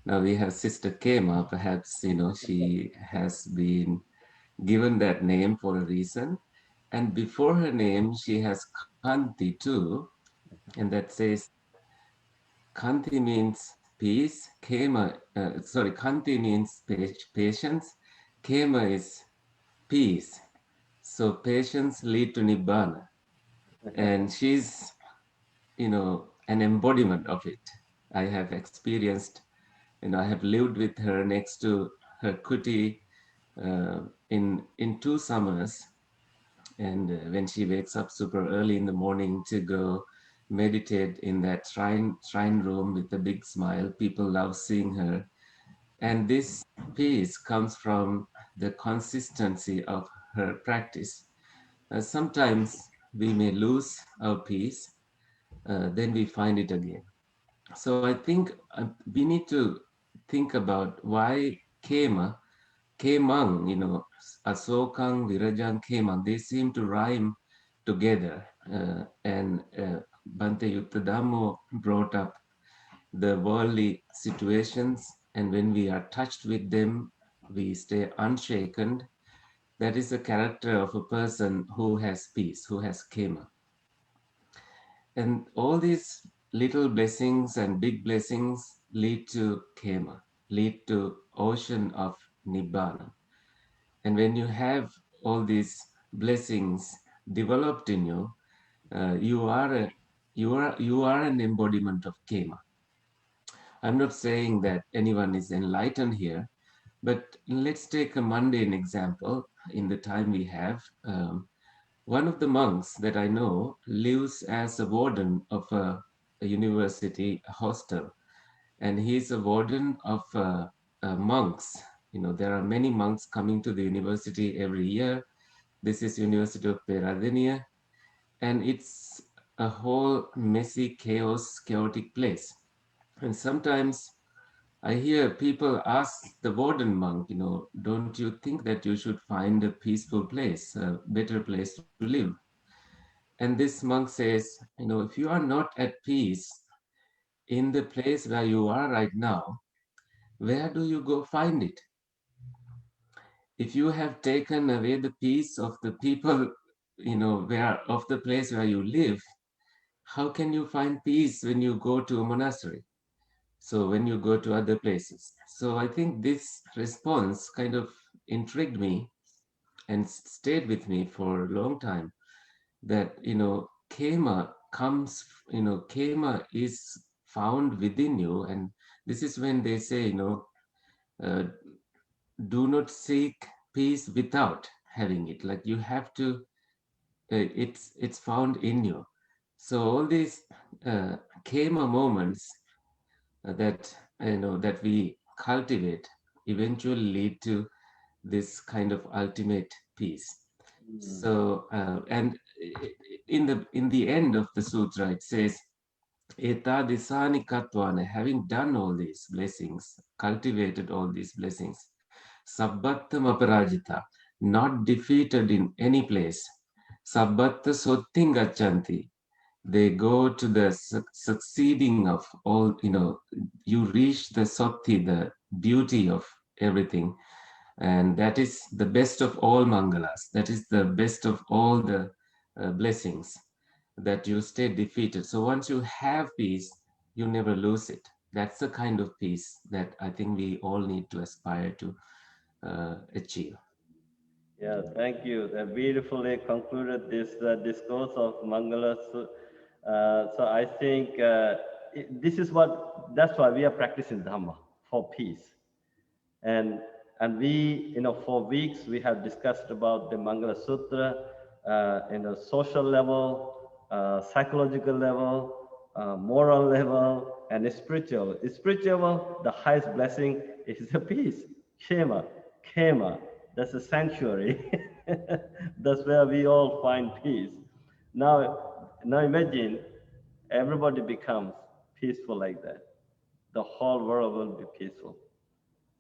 Now we have Sister Kema. Perhaps, she has been given that name for a reason. And before her name, she has Kanti too. And that says, Kanti means peace. Kanti means patience. Kema is peace. So patience lead to Nibbana. And she's, an embodiment of it. I have experienced, I have lived with her next to her kuti in 2 summers. And when she wakes up super early in the morning to go meditate in that shrine room with a big smile, people love seeing her. And this peace comes from the consistency of her practice. Sometimes we may lose our peace, then we find it again. So I think we need to think about why Kemang, Asokang, Virajang, Kemang, they seem to rhyme together. And Bhante Yuttadhammo brought up the worldly situations, and when we are touched with them, we stay unshaken. That is the character of a person who has peace, who has Kema. And all these little blessings and big blessings lead to Kema, lead to ocean of Nibbana. And when you have all these blessings developed in you, you are an embodiment of Kema. I'm not saying that anyone is enlightened here, but let's take a mundane example in the time we have. One of the monks that I know lives as a warden of a university hostel, and he's a warden of monks. There are many monks coming to the university every year. This is University of Peradeniya, and it's a whole messy, chaotic place. And sometimes I hear people ask the warden monk, don't you think that you should find a peaceful place, a better place to live? And this monk says, if you are not at peace in the place where you are right now, where do you go find it? If you have taken away the peace of the people, of the place where you live, how can you find peace when you go to a monastery? So when you go to other places. So I think this response kind of intrigued me and stayed with me for a long time, that, kema comes, kema is found within you. And this is when they say, uh, do not seek peace without having it. Like you have to, it's found in you. So all these kema moments that that we cultivate eventually lead to this kind of ultimate peace. So and in the end of the sutra it says, eta disani katwana, having done all these blessings, cultivated all these blessings, sabbattam aparajita, not defeated in any place, sabbatta sotting gachanti, they go to the succeeding of all, you reach the sati, the beauty of everything. And that is the best of all mangalas. That is the best of all the blessings, that you stay defeated. So once you have peace, you never lose it. That's the kind of peace that I think we all need to aspire to achieve. Yeah, thank you. That beautifully concluded this discourse of Maṅgala Sutta. So I think that's why we are practicing Dhamma, for peace. And we, for weeks we have discussed about the Maṅgala Sutra in a social level, psychological level, moral level, and spiritual. Spiritual, the highest blessing is the peace. Kema, Kema, that's a sanctuary. That's where we all find peace. Now imagine everybody becomes peaceful like that. The whole world will be peaceful.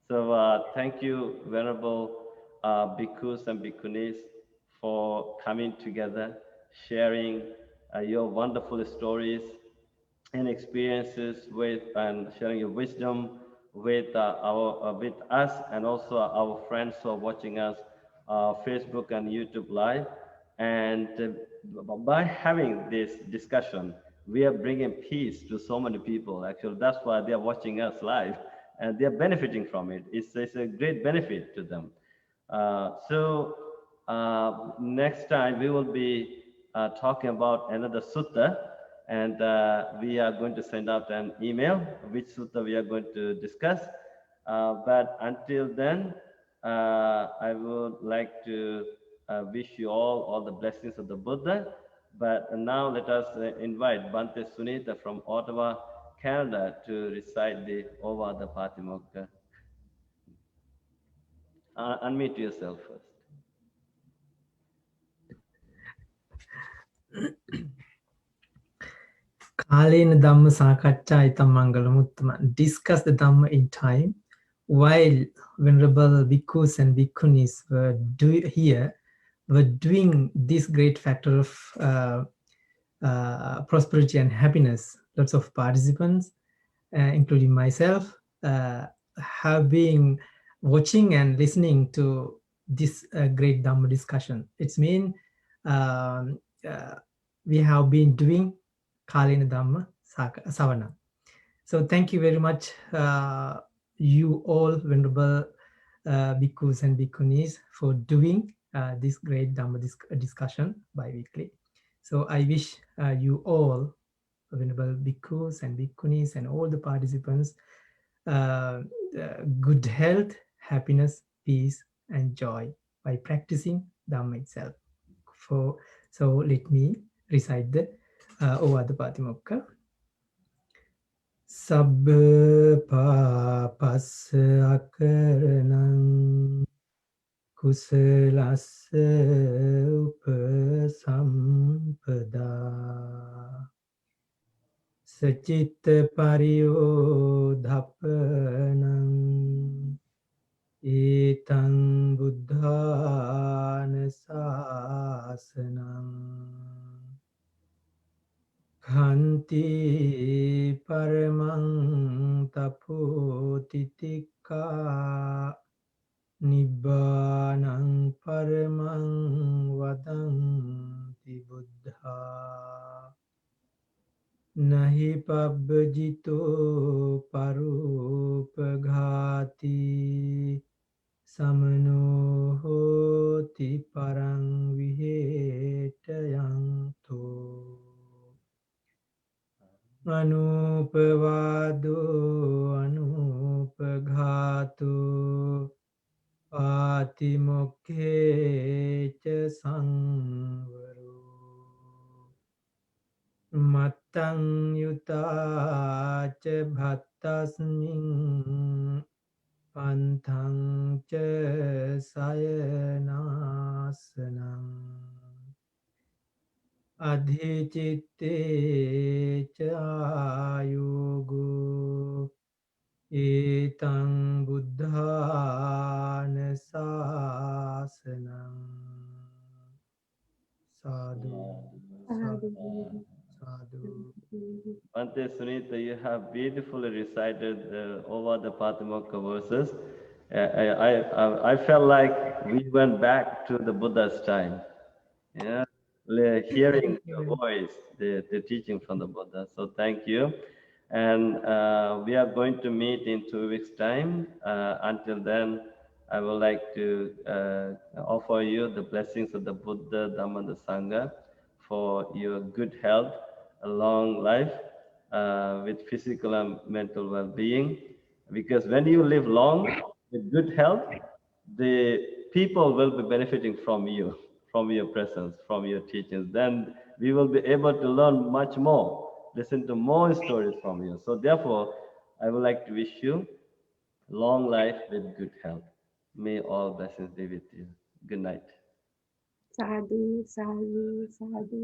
So thank you, Venerable Bhikkhus and Bhikkhunis, for coming together, sharing your wonderful stories and experiences with, and sharing your wisdom with with us and also our friends who are watching us Facebook and YouTube live. And by having this discussion, we are bringing peace to so many people. Actually, that's why they are watching us live and they are benefiting from it. It's a great benefit to them. Next time we will be talking about another sutta, and we are going to send out an email which sutta we are going to discuss. But until then, I would like to wish you all the blessings of the Buddha. But now let us invite Bhante Sunita from Ottawa, Canada, to recite the Ovada Patimokkha. Unmute yourself first. Kalena Dhamma Sakacca itam Maṅgala Muttama. Discuss the Dhamma in time while Venerable Bhikkhus and Bhikkhunis were doing this great factor of prosperity and happiness. Lots of participants, including myself, have been watching and listening to this great Dhamma discussion. It's mean we have been doing Kalena Dhamma Savana. So thank you very much, you all, Venerable Bhikkhus and Bhikkhunis, for doing this great Dhamma discussion bi-weekly. So I wish you all, Venerable Bhikkhus and Bhikkhunis and all the participants, good health, happiness, peace, and joy by practicing Dhamma itself. So let me recite the Ovada Patimokkha. Sabba papassa akaranam කුසලස්ස උපසම්පදා සචිත්ත පරියෝධප්පනං ඊතං බුද්ධාන ශාසනං khanti paramang tapotitikka nibbanang paramang vadanti buddha nahi pabbajito parupaghati samano hoti parang vihetayanto Anupavado anupaghato patimokhecha sangvaro mattang yutacha bhattasmin pantang cha sayanasanam adhicitte cayogo etang buddhana sasanam sadhu sadhu. Bhante Sunita, you have beautifully recited over the Patimokkha verses. I felt like we went back to the Buddha's time. Yeah, hearing the voice, the teaching from the Buddha. So thank you. And we are going to meet in 2 weeks' time. Until then, I would like to offer you the blessings of the Buddha, Dhamma, and the Sangha for your good health, a long life with physical and mental well-being. Because when you live long with good health, the people will be benefiting from you, from your presence, from your teachings. Then we will be able to learn much more, listen to more stories from you. So therefore, I would like to wish you long life with good health. May all blessings be with you. Good night. Sadhu, sadhu, sadhu.